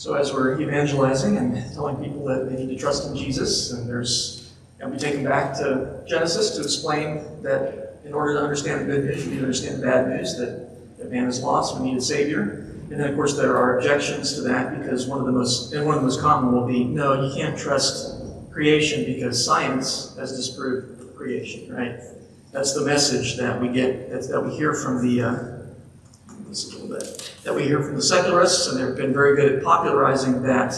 So as we're evangelizing and telling people that they need to trust in Jesus, and we take them back to Genesis to explain that in order to understand the good news, you need to understand the bad news, that man is lost, we need a Savior. And then, of course, there are objections to that, because one of the most common will be, no, you can't trust creation because science has disproved creation, right? That's the message that we get, that we hear from the secularists, and they've been very good at popularizing that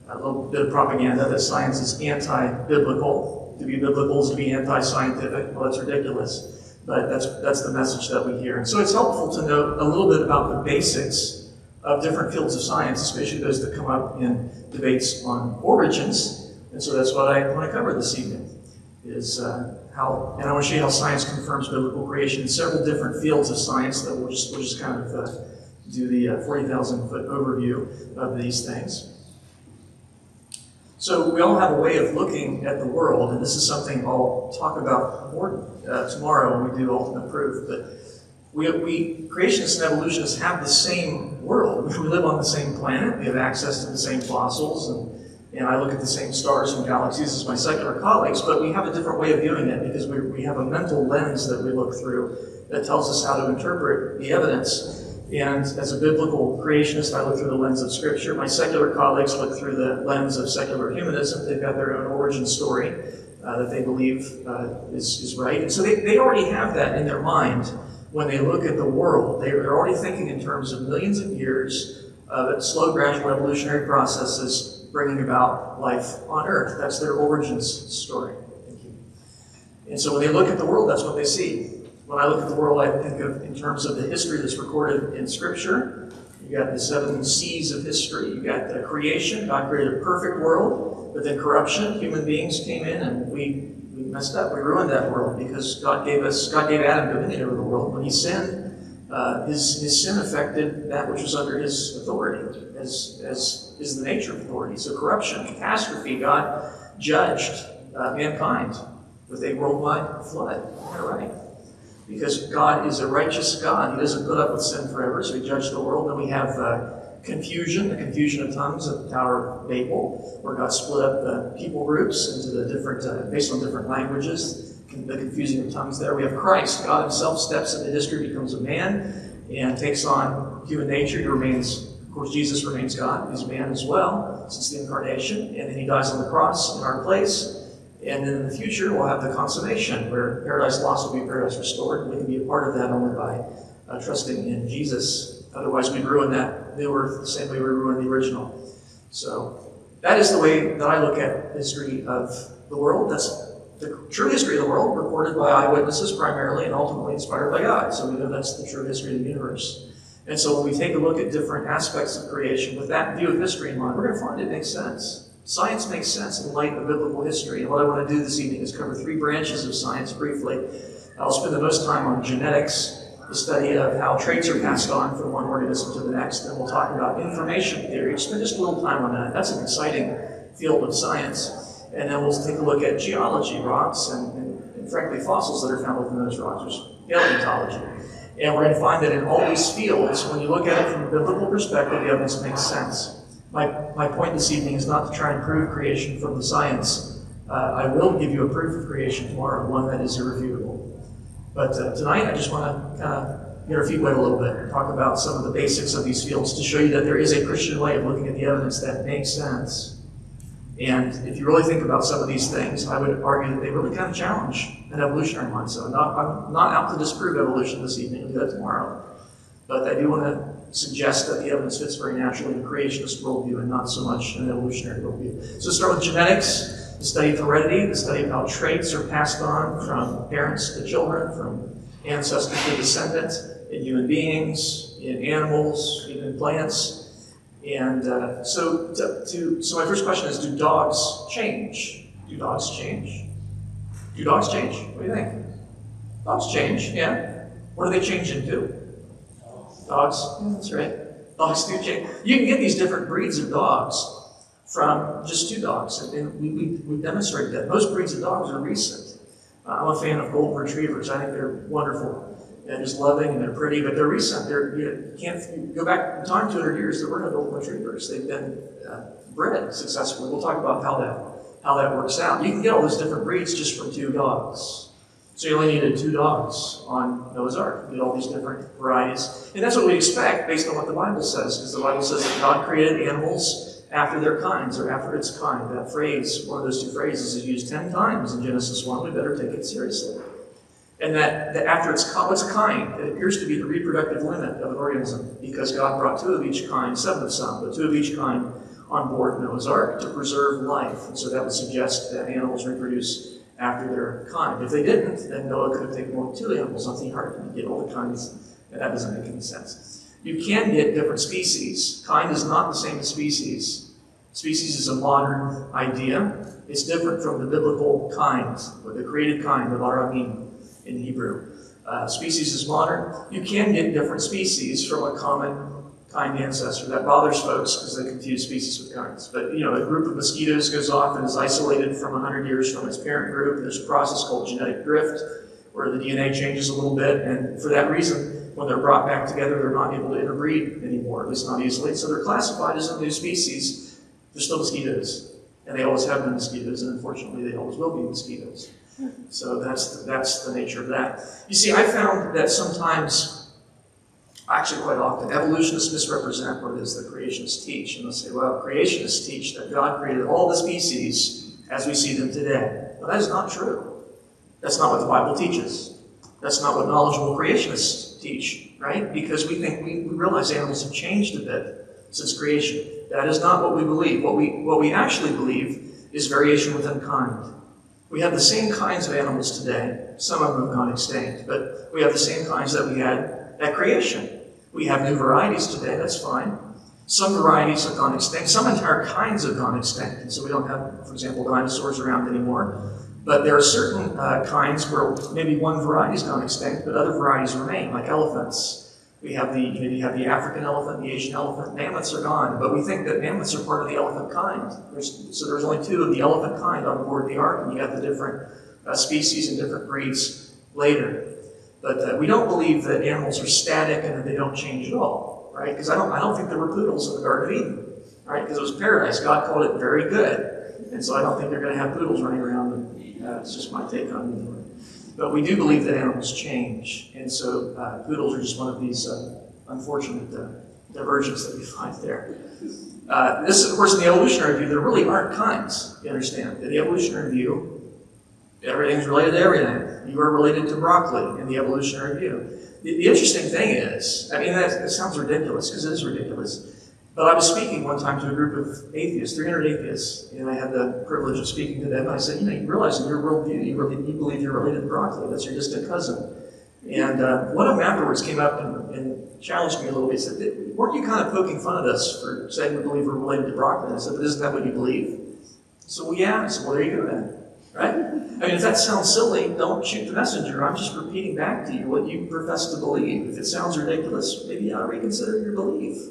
a little bit of propaganda that science is anti-biblical. To be biblical is to be anti-scientific. Well, that's ridiculous. But that's the message that we hear. And so it's helpful to know a little bit about the basics of different fields of science, especially those that come up in debates on origins. And so that's what I want to cover this evening, is and I want to show you how science confirms biblical creation in several different fields of science. That we'll just kind of do the 40,000-foot overview of these things. So we all have a way of looking at the world, and this is something I'll talk about more tomorrow when we do ultimate proof. But we creationists and evolutionists have the same world. We live on the same planet. We have access to the same fossils, and I look at the same stars and galaxies as my secular colleagues, but we have a different way of viewing it because we have a mental lens that we look through that tells us how to interpret the evidence. And as a biblical creationist, I look through the lens of Scripture. My secular colleagues look through the lens of secular humanism. They've got their own origin story that they believe is right. And so they already have that in their mind when they look at the world. They're already thinking in terms of millions of years of slow, gradual evolutionary processes bringing about life on Earth. That's their origins story. Thank you. And so when they look at the world, that's what they see. When I look at the world, I think of in terms of the history that's recorded in Scripture. You got the 7 C's of history. You got the creation. God created a perfect world, but then corruption. Human beings came in, and we messed up. We ruined that world because God gave Adam dominion over the world. When he sinned, his sin affected that which was under his authority, as is the nature of authority. So corruption, catastrophe. God judged mankind with a worldwide flood. All right. Because God is a righteous God. He doesn't put up with sin forever, so he judged the world. And we have confusion, the confusion of tongues at the Tower of Babel, where God split up the people groups into the different, based on different languages, the confusing of tongues there. We have Christ. God himself steps into history, becomes a man, and takes on human nature. He remains, of course, Jesus remains God. He's a man as well, since the incarnation. And then he dies on the cross in our place. And then in the future, we'll have the consummation, where paradise lost will be paradise restored. And we can be a part of that only by trusting in Jesus. Otherwise, we'd ruin that new earth the same way we ruined the original. So that is the way that I look at the history of the world. That's the true history of the world, recorded by eyewitnesses primarily, and ultimately inspired by God. So we know that's the true history of the universe. And so when we take a look at different aspects of creation with that view of history in mind, we're going to find it makes sense. Science makes sense in light of biblical history. And what I want to do this evening is cover 3 branches of science briefly. I'll spend the most time on genetics, the study of how traits are passed on from one organism to the next. And we'll talk about information theory. Spend just a little time on that. That's an exciting field of science. And then we'll take a look at geology, rocks, and frankly, fossils that are found within those rocks. There's paleontology. And we're going to find that in all these fields, when you look at it from a biblical perspective, the evidence makes sense. My point this evening is not to try and prove creation from the science. I will give you a proof of creation tomorrow, one that is irrefutable. But tonight, I just want to kind of get our feet wet a little bit and talk about some of the basics of these fields to show you that there is a Christian way of looking at the evidence that makes sense. And if you really think about some of these things, I would argue that they really kind of challenge an evolutionary mindset. I'm not out to disprove evolution this evening. I'll do that tomorrow. But I do want to suggest that the evidence fits very naturally in a creationist worldview and not so much an evolutionary worldview. So start with genetics, the study of heredity, the study of how traits are passed on from parents to children, from ancestor to descendant, in human beings, in animals, even in plants. And so my first question is, do dogs change? Do dogs change? Do dogs change? What do you think? Dogs change, yeah. What do they change into? Dogs, yeah, that's right. Dogs do change. You can get these different breeds of dogs from just 2 dogs, and we've demonstrated that. Most breeds of dogs are recent. I'm a fan of golden retrievers. I think they're wonderful. and just loving, and they're pretty, but they're recent. You can't go back in time 200 years, there were no golden retrievers. They've been bred successfully. We'll talk about how that works out. You can get all those different breeds just from 2 dogs. So you only needed 2 dogs on Noah's Ark. You get all these different varieties. And that's what we expect based on what the Bible says, because the Bible says that God created animals after their kinds, or after its kind. That phrase, one of those 2 phrases, is used 10 times in Genesis 1. We better take it seriously. And that after what's a kind? It appears to be the reproductive limit of an organism, because God brought 2 of each kind, 7 of some, but 2 of each kind on board Noah's Ark to preserve life. And so that would suggest that animals reproduce after their kind. If they didn't, then Noah could have taken only 2 animals off the ark and get all the kinds, and that doesn't make any sense. You can get different species. Kind is not the same as species. Species is a modern idea. It's different from the biblical kind, or the created kind of aramim in Hebrew. Species is modern. You can get different species from a common kind ancestor. That bothers folks because they confuse species with kinds. But a group of mosquitoes goes off and is isolated from 100 years from its parent group. There's a process called genetic drift, where the DNA changes a little bit, and for that reason, when they're brought back together, they're not able to interbreed anymore, at least not easily. So they're classified as a new species. They're still mosquitoes, and they always have been mosquitoes, and unfortunately, they always will be mosquitoes. So that's the nature of that. You see, I found that sometimes, actually quite often, evolutionists misrepresent what it is that creationists teach. And they'll say, well, creationists teach that God created all the species as we see them today. Well, that is not true. That's not what the Bible teaches. That's not what knowledgeable creationists teach, right? Because we realize animals have changed a bit since creation. That is not what we believe. What we actually believe is variation within kind. We have the same kinds of animals today. Some of them have gone extinct, but we have the same kinds that we had at creation. We have new varieties today, that's fine. Some varieties have gone extinct. Some entire kinds have gone extinct. And so we don't have, for example, dinosaurs around anymore. But there are certain kinds where maybe one variety has gone extinct, but other varieties remain, like elephants. We have you have the African elephant, the Asian elephant. Mammoths are gone, but we think that mammoths are part of the elephant kind. So there's only 2 of the elephant kind on board the ark, and you got the different species and different breeds later. But we don't believe that animals are static and that they don't change at all, right? Because I don't think there were poodles in the Garden of Eden, right? Because it was paradise. God called it very good. And so I don't think they're going to have poodles running around. And, it's just my take on it. But we do believe that animals change. And so poodles are just one of these unfortunate diversions that we find there. This is, of course, in the evolutionary view, there really aren't kinds, you understand. In the evolutionary view, everything's related to everything. You are related to broccoli in the evolutionary view. The interesting thing is, I mean, that sounds ridiculous, because it is ridiculous. But I was speaking one time to a group of atheists, 300 atheists, and I had the privilege of speaking to them. And I said, you realize in your worldview, you believe you're related to broccoli. That's your distant cousin. And one of them afterwards came up and challenged me a little bit. He said, weren't you kind of poking fun at us for saying we believe we're related to broccoli? And I said, but isn't that what you believe? So, well, yeah. I said, well, there you go then. Right? I mean, if that sounds silly, don't shoot the messenger. I'm just repeating back to you what you profess to believe. If it sounds ridiculous, maybe you ought to reconsider your belief.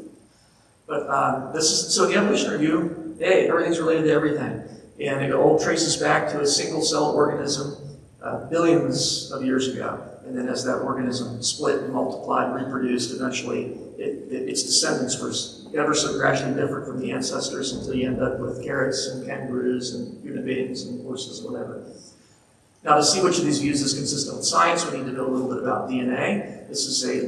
But so the evolutionary view, hey, everything's related to everything. And it all traces back to a single-celled organism billions of years ago. And then as that organism split and multiplied and reproduced, eventually its descendants were ever so gradually different from the ancestors until you end up with carrots and kangaroos and human beings and horses and whatever. Now, to see which of these views is consistent with science, we need to know a little bit about DNA. This is a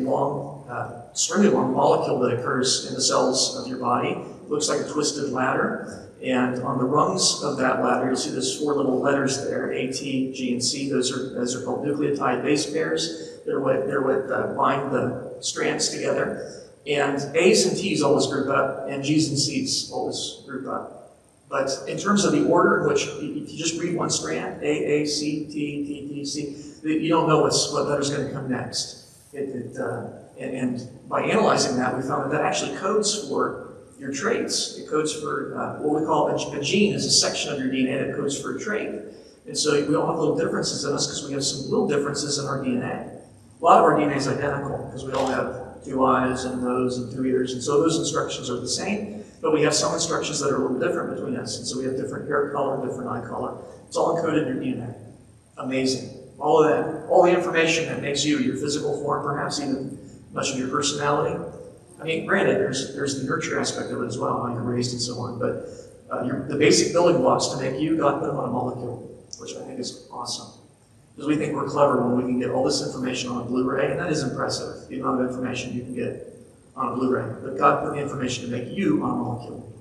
extremely long molecule that occurs in the cells of your body. It looks like a twisted ladder. And on the rungs of that ladder, you'll see there's 4 little letters there, A, T, G, and C. Those are called nucleotide base pairs. They're what bind the strands together. And A's and T's always group up, and G's and C's always group up. But in terms of the order in which, if you just read one strand, A, C, T, T, T, C, you don't know what letter's going to come next. And by analyzing that, we found that actually codes for your traits. It codes for what we call a gene is a section of your DNA that codes for a trait. And so we all have little differences in us because we have some little differences in our DNA. A lot of our DNA is identical because we all have 2 eyes and a nose and 2 ears, and so those instructions are the same, but we have some instructions that are a little different between us, and so we have different hair color, different eye color. It's all encoded in your DNA. Amazing. all of that, all the information that makes you, your physical form, perhaps even much of your personality. I mean, granted, there's the nurture aspect of it as well, how you're raised and so on, but the basic building blocks to make you, God put them on a molecule, which I think is awesome. Because we think we're clever when we can get all this information on a Blu-ray, and that is impressive, the amount of information you can get on a Blu-ray. But God put the information to make you on a molecule.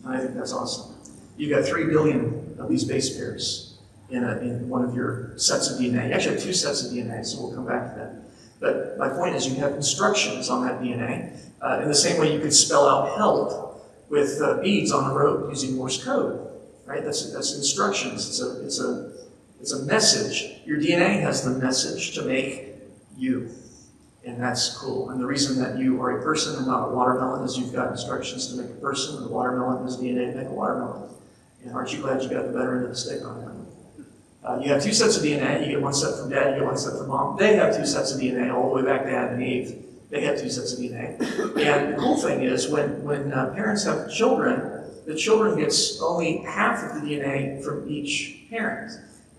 And I think that's awesome. You've got 3 billion of these base pairs in one of your sets of DNA. You actually have 2 sets of DNA, so we'll come back to that. But my point is you have instructions on that DNA. In the same way you could spell out help with beads on a rope using Morse code, right? That's instructions. It's a message. Your DNA has the message to make you. And that's cool. And the reason that you are a person and not a watermelon is you've got instructions to make a person, and the watermelon has DNA to make a watermelon. And aren't you glad you got the better end of the stick on that? You have 2 sets of DNA. You get 1 set from dad, you get 1 set from mom. They have 2 sets of DNA, all the way back to Adam and Eve. They have 2 sets of DNA. And the cool thing is when parents have children, the children gets only half of the DNA from each parent.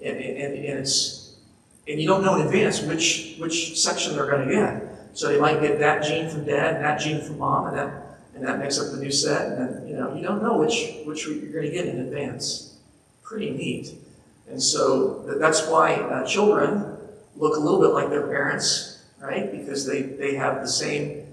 And you don't know in advance which section they're going to get. So they might get that gene from dad and that gene from mom, and that makes up the new set. And then you don't know which you're going to get in advance. Pretty neat. And so that's why children look a little bit like their parents, right? Because they have the same.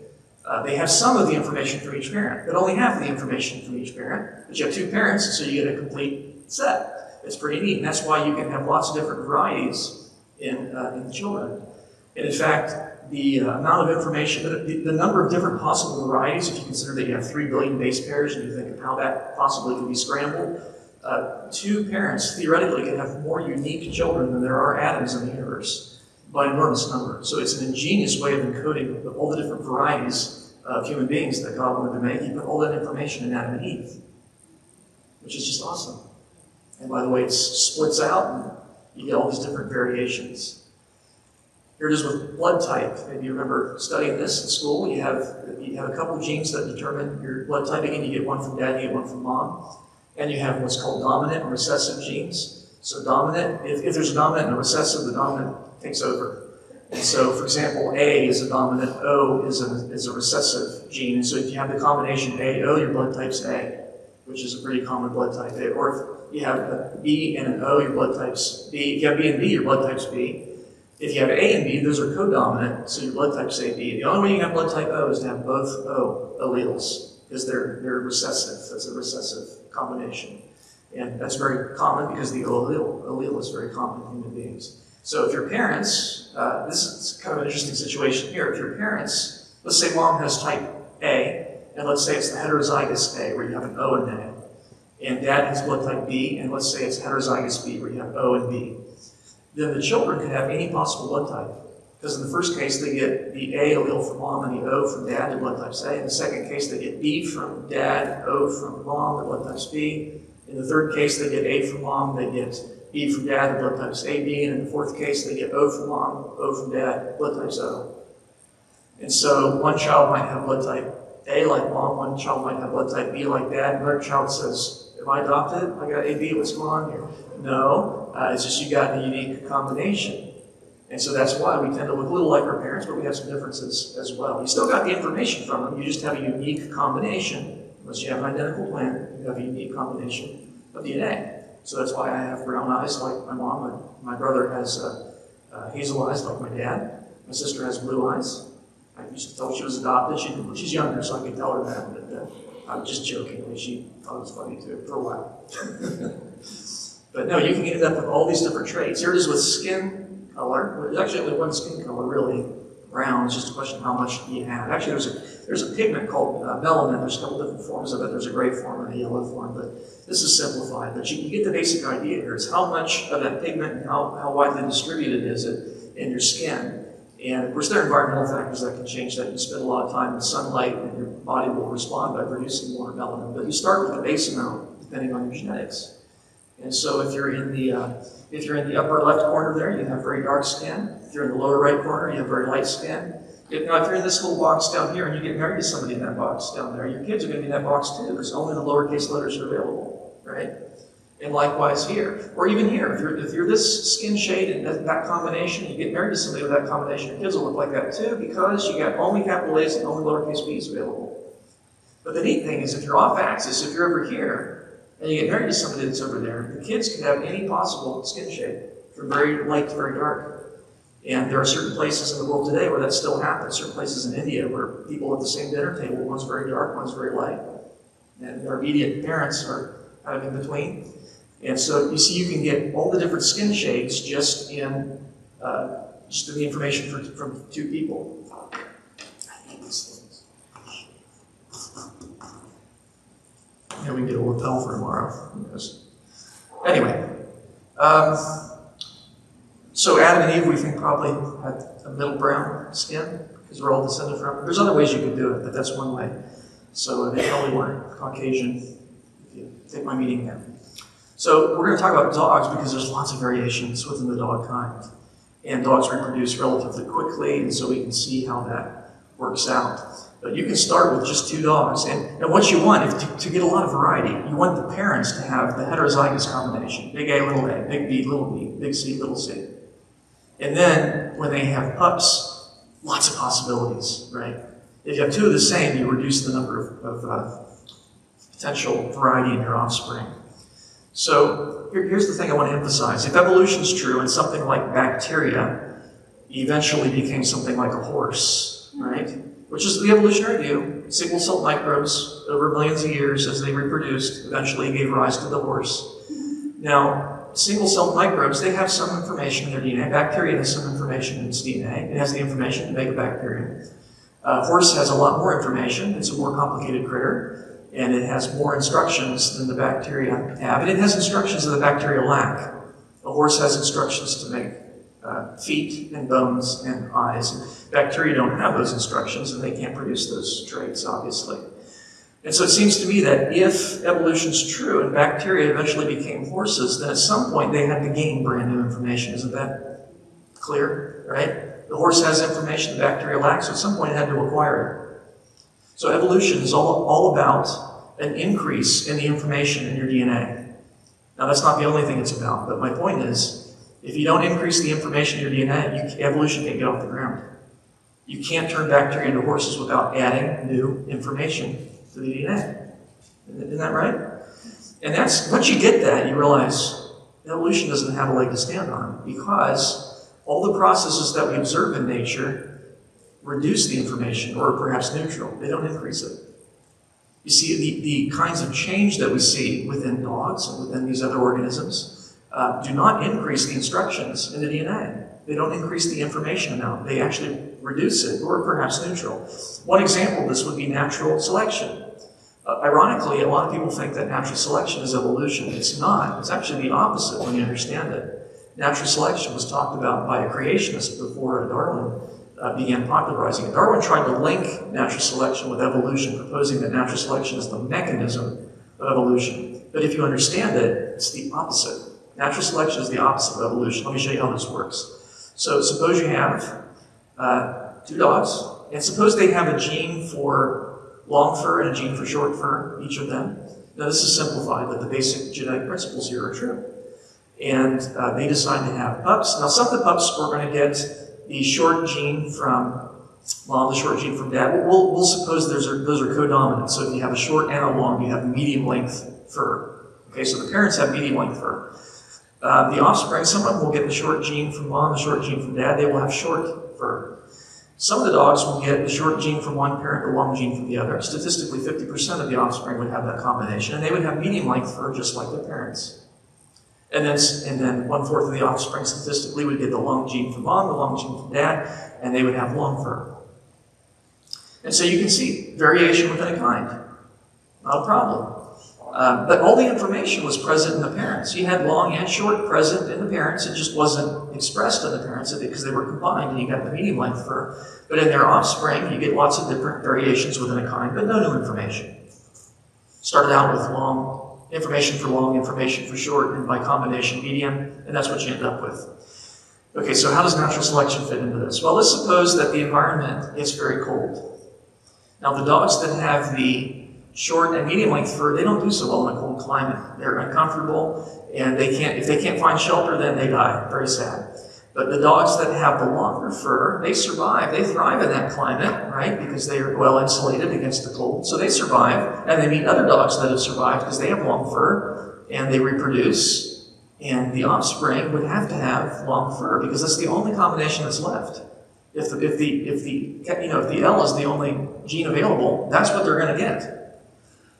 They have some of the information from each parent, but only half of the information from each parent. But you have 2 parents, so you get a complete set. It's pretty neat, and that's why you can have lots of different varieties in children. And in fact, the amount of information, the number of different possible varieties, if you consider that you have 3 billion base pairs, and you think of how that possibly could be scrambled, 2 parents theoretically can have more unique children than there are atoms in the universe by an enormous number. So it's an ingenious way of encoding all the different varieties of human beings that God wanted to make. He put all that information in Adam and Eve, which is just awesome. And by the way, it splits out, and you get all these different variations. Here it is with blood type. Maybe you remember studying this in school. You have a couple genes that determine your blood type. Again, you get 1 from dad, you get 1 from mom. And you have what's called dominant and recessive genes. So dominant, if there's a dominant and a recessive, the dominant takes over. And so, for example, A is a dominant, O is a recessive gene. And so if you have the combination A-O, your blood type's A, which is a pretty common blood type. Or if you have a B and an O, your blood type's B. If you have B and B, your blood type's B. If you have A and B, those are co-dominant, so your blood type's AB. The only way you can have blood type O is to have both O alleles, because they're recessive. That's a recessive combination. And that's very common because the O allele is very common in human beings. So if your parents, this is kind of an interesting situation here. If your parents, let's say mom has type A, and let's say it's the heterozygous A, where you have an O and an A. And dad has blood type B, and let's say it's heterozygous B, where you have O and B. Then the children could have any possible blood type. Because in the first case, they get the A allele from mom and the O from dad, the blood type's A. In the second case, they get B from dad, O from mom, the blood type's B. In the third case, they get A from mom, they get B from dad, the blood type's AB. And in the fourth case, they get O from mom, O from dad, blood type's O. And so one child might have blood type A like mom, one child might have blood type B like dad, another child says, am I adopted? I got AB, what's going on here? No, it's just you got a unique combination. And so that's why we tend to look a little like our parents, but we have some differences as well. You still got the information from them, you just have a unique combination. Unless you have an identical twin, you have a unique combination of DNA. So that's why I have brown eyes like my mom, my brother has hazel eyes like my dad, my sister has blue eyes. I used to tell her she was adopted. She's younger, so I could tell her that, but I'm just joking. She thought it was funny too, for a while. But no, you can end up with all these different traits. Here it is with skin color. There's actually only one skin color, really. Brown. It's just a question of how much you have. Actually, there's a pigment called melanin. There's a couple different forms of it. There's a gray form and a yellow form, but this is simplified. But you get the basic idea here. It's how much of that pigment and how widely distributed is it in your skin. And of course, there are environmental factors that can change that. You spend a lot of time in sunlight, and your body will respond by producing more melanin. But you start with a base amount, depending on your genetics. And so if you're in the upper left corner there, you have very dark skin. If you're in the lower right corner, you have very light skin. If you're in this little box down here and you get married to somebody in that box down there, your kids are going to be in that box too, because only the lowercase letters are available, right? And likewise here, or even here, if you're this skin shade and that combination, you get married to somebody with that combination, your kids will look like that too, because you got only capital A's and only lowercase b's available. But the neat thing is, if you're off axis, if you're over here, and you get married to somebody that's over there, the kids can have any possible skin shade, from very light to very dark. And there are certain places in the world today where that still happens, certain places in India where people at the same dinner table, one's very dark, one's very light. And their immediate parents are kind of in between. And so you see, you can get all the different skin shades just in the information from two people. I hate these things. And we can get a lapel for tomorrow. Anyway, so Adam and Eve, we think, probably had a middle brown skin because we're all descended from. There's other ways you could do it, but that's one way. So they probably weren't Caucasian. If you take my meaning there. So we're going to talk about dogs because there's lots of variations within the dog kind. And dogs reproduce relatively quickly, and so we can see how that works out. But you can start with just 2 dogs. And what you want is to get a lot of variety. You want the parents to have the heterozygous combination. Big A, little a, big B, little b, big C, little c. And then when they have pups, lots of possibilities, right? If you have 2 of the same, you reduce the number of potential variety in your offspring. So here's the thing I want to emphasize. If evolution is true and something like bacteria eventually became something like a horse, right? Which is the evolutionary view. Single-celled microbes over millions of years as they reproduced eventually gave rise to the horse. Now, single-celled microbes, they have some information in their DNA. Bacteria has some information in its DNA. It has the information to make a bacterium. Horse has a lot more information. It's a more complicated critter. And it has more instructions than the bacteria have. And it has instructions that the bacteria lack. A horse has instructions to make feet and bones and eyes. And bacteria don't have those instructions, and they can't produce those traits, obviously. And so it seems to me that if evolution's true and bacteria eventually became horses, then at some point they had to gain brand new information. Isn't that clear, right? The horse has information the bacteria lacks, so at some point it had to acquire it. So evolution is all about an increase in the information in your DNA. Now, that's not the only thing it's about, but my point is, if you don't increase the information in your DNA, evolution can't get off the ground. You can't turn bacteria into horses without adding new information to the DNA. Isn't that right? And that's, once you get that, you realize evolution doesn't have a leg to stand on, because all the processes that we observe in nature reduce the information, or perhaps neutral. They don't increase it. You see, the kinds of change that we see within dogs and within these other organisms do not increase the instructions in the DNA. They don't increase the information amount. They actually reduce it, or perhaps neutral. One example of this would be natural selection. Ironically, a lot of people think that natural selection is evolution. It's not. It's actually the opposite when you understand it. Natural selection was talked about by a creationist before Darwin began popularizing it. Darwin tried to link natural selection with evolution, proposing that natural selection is the mechanism of evolution. But if you understand it, it's the opposite. Natural selection is the opposite of evolution. Let me show you how this works. So suppose you have 2 dogs, and suppose they have a gene for long fur and a gene for short fur, each of them. Now this is simplified, but the basic genetic principles here are true. And they decide to have pups. Now some of the pups are going to get the short gene from mom, the short gene from dad. We'll suppose those are codominant. So if you have a short and a long, you have medium length fur. Okay, so the parents have medium length fur. The offspring, some of them will get the short gene from mom, the short gene from dad. They will have short fur. Some of the dogs will get the short gene from one parent, the long gene from the other. Statistically, 50% of the offspring would have that combination, and they would have medium length fur just like their parents. And then 1/4 of the offspring statistically would get the long gene from mom, the long gene from dad, and they would have long fur. And so you can see variation within a kind. Not a problem. But all the information was present in the parents. You had long and short present in the parents. It just wasn't expressed in the parents because they were combined and you got the medium length fur. But in their offspring, you get lots of different variations within a kind, but no new information. Started out with long information for long, information for short, and by combination medium, and that's what you end up with. Okay, so how does natural selection fit into this? Well, let's suppose that the environment is very cold. Now, the dogs that have the short and medium length fur, they don't do so well in a cold climate. They're uncomfortable, and if they can't find shelter, then they die. Very sad. But the dogs that have the longer fur, they survive. They thrive in that climate, right? Because they are well insulated against the cold. So they survive, and they meet other dogs that have survived because they have long fur, and they reproduce. And the offspring would have to have long fur because that's the only combination that's left. If the L is the only gene available, that's what they're going to get.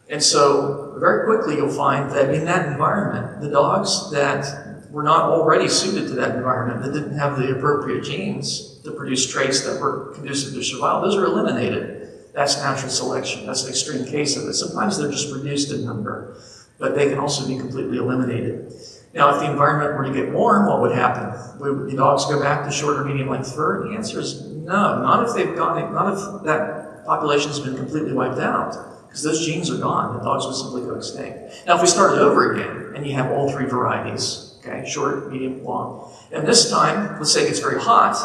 And so very quickly you'll find that in that environment, the dogs that were not already suited to that environment, that didn't have the appropriate genes to produce traits that were conducive to survival, those are eliminated. That's natural selection. That's an extreme case of it. Sometimes they're just reduced in number, but they can also be completely eliminated. Now, if the environment were to get warm, what would happen? Would the dogs go back to short or medium length fur? The answer is no. Not if that population has been completely wiped out, because those genes are gone. The dogs would simply go extinct. Now, if we started over again, and you have all three varieties, okay, short, medium, long, and this time, let's say it gets very hot,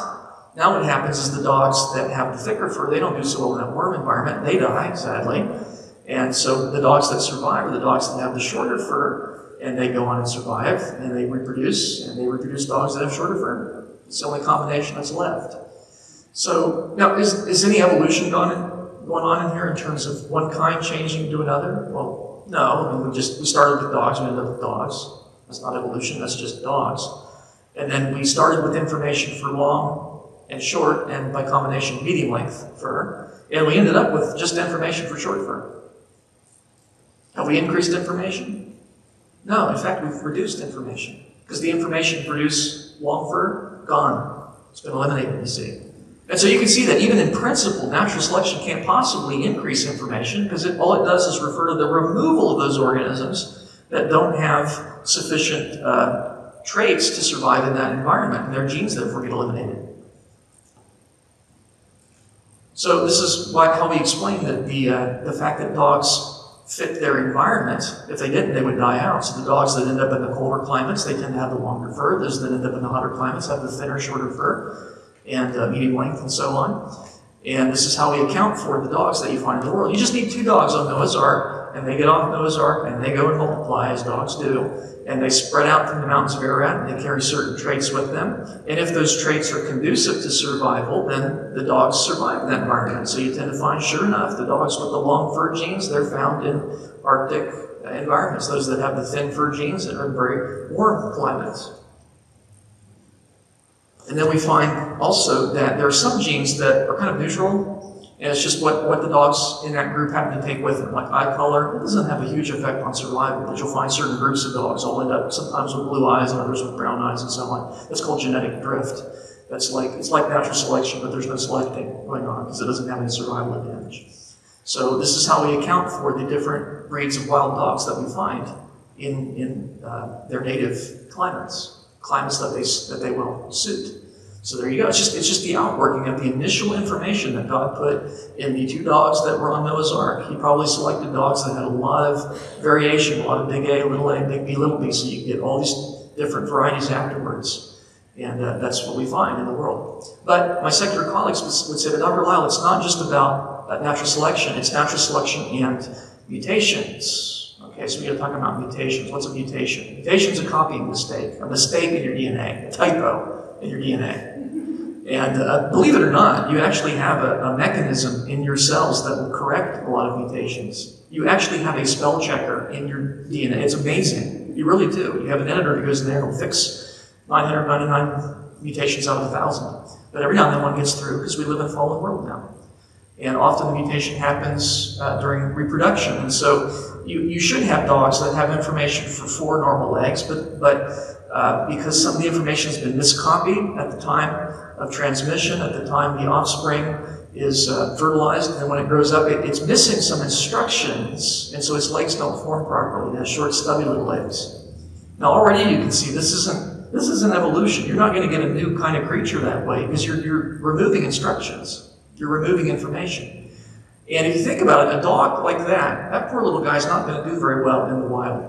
now what happens is the dogs that have the thicker fur, they don't do so well in that warm environment, they die, sadly. And so the dogs that survive are the dogs that have the shorter fur, and they go on and survive, and they reproduce dogs that have shorter fur. It's the only combination that's left. So, now, is any evolution going on in here in terms of one kind changing to another? Well, no. I mean, we started with dogs, we ended up with dogs. That's not evolution, that's just dogs. And then we started with information for long and short, and by combination, medium length fur. And we ended up with just information for short fur. Have we increased information? No, in fact, we've reduced information. Because the information produced long fur, gone. It's been eliminated, you see. And so you can see that even in principle, natural selection can't possibly increase information, because all it does is refer to the removal of those organisms that don't have sufficient traits to survive in that environment, and their genes therefore get eliminated. So this is how we explain that the fact that dogs fit their environment. If they didn't, they would die out. So the dogs that end up in the colder climates, they tend to have the longer fur. Those that end up in the hotter climates have the thinner, shorter fur, and medium length, and so on. And this is how we account for the dogs that you find in the world. You just need 2 dogs on Noah's Ark, and they get off Noah's Ark, and they go and multiply, as dogs do. And they spread out from the mountains of Ararat, and they carry certain traits with them. And if those traits are conducive to survival, then the dogs survive in that environment. So you tend to find, sure enough, the dogs with the long fur genes, they're found in Arctic environments. Those that have the thin fur genes are in very warm climates. And then we find also that there are some genes that are kind of neutral, and it's just what the dogs in that group happen to take with them. Like eye color, it doesn't have a huge effect on survival, but you'll find certain groups of dogs all end up sometimes with blue eyes and others with brown eyes and so on. That's called genetic drift. It's like natural selection, but there's no selecting going on because it doesn't have any survival advantage. So this is how we account for the different breeds of wild dogs that we find in their native climates that they will suit. So there you go. It's just the outworking of the initial information that God put in the 2 dogs that were on Noah's Ark. He probably selected dogs that had a lot of variation, a lot of big A, big B, little b, so you get all these different varieties afterwards. And that's what we find in the world. But my secular colleagues would say that Dr. Lisle, it's not just about natural selection. It's natural selection and mutations. Okay, so we're going to talk about mutations. What's a mutation? Mutation is a copying mistake in your DNA, a typo in your DNA. And believe it or not, you actually have a mechanism in your cells that will correct a lot of mutations. You actually have a spell checker in your DNA. It's amazing. You really do. You have an editor that goes in there and will fix 999 mutations out of 1,000. But every now and then one gets through because we live in a fallen world now. And often the mutation happens during reproduction. And so you should have dogs that have information for 4 normal eggs, but because some of the information has been miscopied at the time of transmission, at the time the offspring is fertilized, and then when it grows up, it's missing some instructions, and so its legs don't form properly. It has short, stubby little legs. Now already you can see this isn't evolution. You're not going to get a new kind of creature that way because you're removing instructions. You're removing information. And if you think about it, a dog like that poor little guy's not going to do very well in the wild.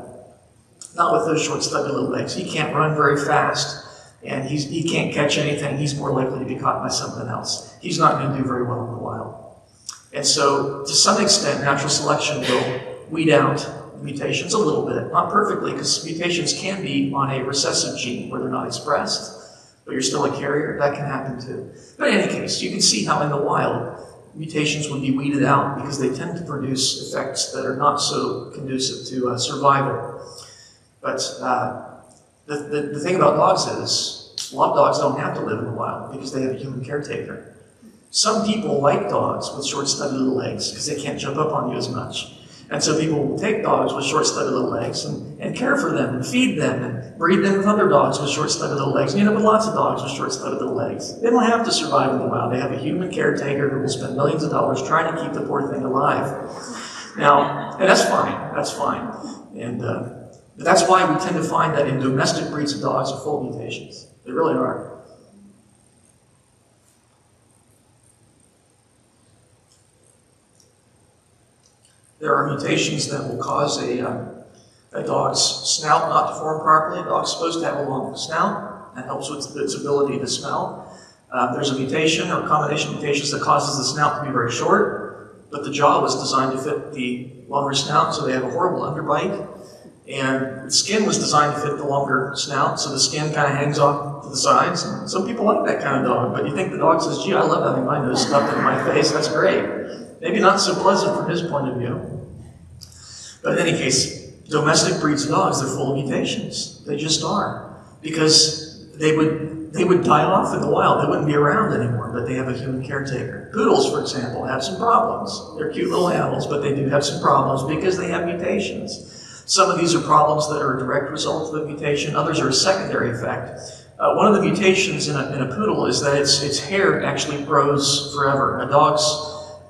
Not with those short, stubby little legs. He can't run very fast, and he can't catch anything. He's more likely to be caught by something else. He's not going to do very well in the wild. And so, to some extent, natural selection will weed out mutations a little bit. Not perfectly, because mutations can be on a recessive gene where they're not expressed, but you're still a carrier. That can happen too. But in any case, you can see how in the wild, mutations would be weeded out because they tend to produce effects that are not so conducive to survival. But the thing about dogs is, a lot of dogs don't have to live in the wild because they have a human caretaker. Some people like dogs with short, stubby little legs because they can't jump up on you as much. And so people will take dogs with short, stubby little legs and care for them and feed them and breed them with other dogs with short, stubby little legs. And you end up with lots of dogs with short, stubby little legs. They don't have to survive in the wild. They have a human caretaker who will spend millions of dollars trying to keep the poor thing alive. Now, and that's fine. That's fine. And but that's why we tend to find that in domestic breeds of dogs are full of mutations. They really are. There are mutations that will cause a dog's snout not to form properly. A dog's supposed to have a long snout. That helps with its ability to smell. There's a mutation or a combination of mutations that causes the snout to be very short, but the jaw was designed to fit the longer snout, so they have a horrible underbite. And the skin was designed to fit the longer snout, so the skin kind of hangs off to the sides. And some people like that kind of dog, but you think the dog says, gee, I love having my nose stuffed in my face, that's great. Maybe not so pleasant from his point of view. But in any case, domestic breeds of dogs, they're full of mutations. They just are. Because they would die off in the wild. They wouldn't be around anymore, but they have a human caretaker. Poodles, for example, have some problems. They're cute little animals, but they do have some problems because they have mutations. Some of these are problems that are a direct result of the mutation. Others are a secondary effect. One of the mutations in a poodle is that its hair actually grows forever. A dog's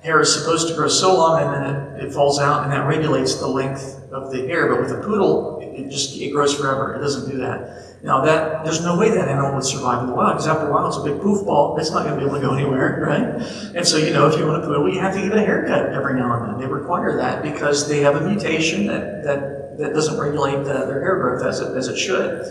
hair is supposed to grow so long and then it falls out, and that regulates the length of the hair. But with a poodle, it grows forever. It doesn't do that. Now there's no way that animal would survive in the wild, because after a while it's a big poof ball. It's not going to be able to go anywhere, right? And so, if you want a poodle, you have to give it a haircut every now and then. They require that because they have a mutation that doesn't regulate their hair growth as it should.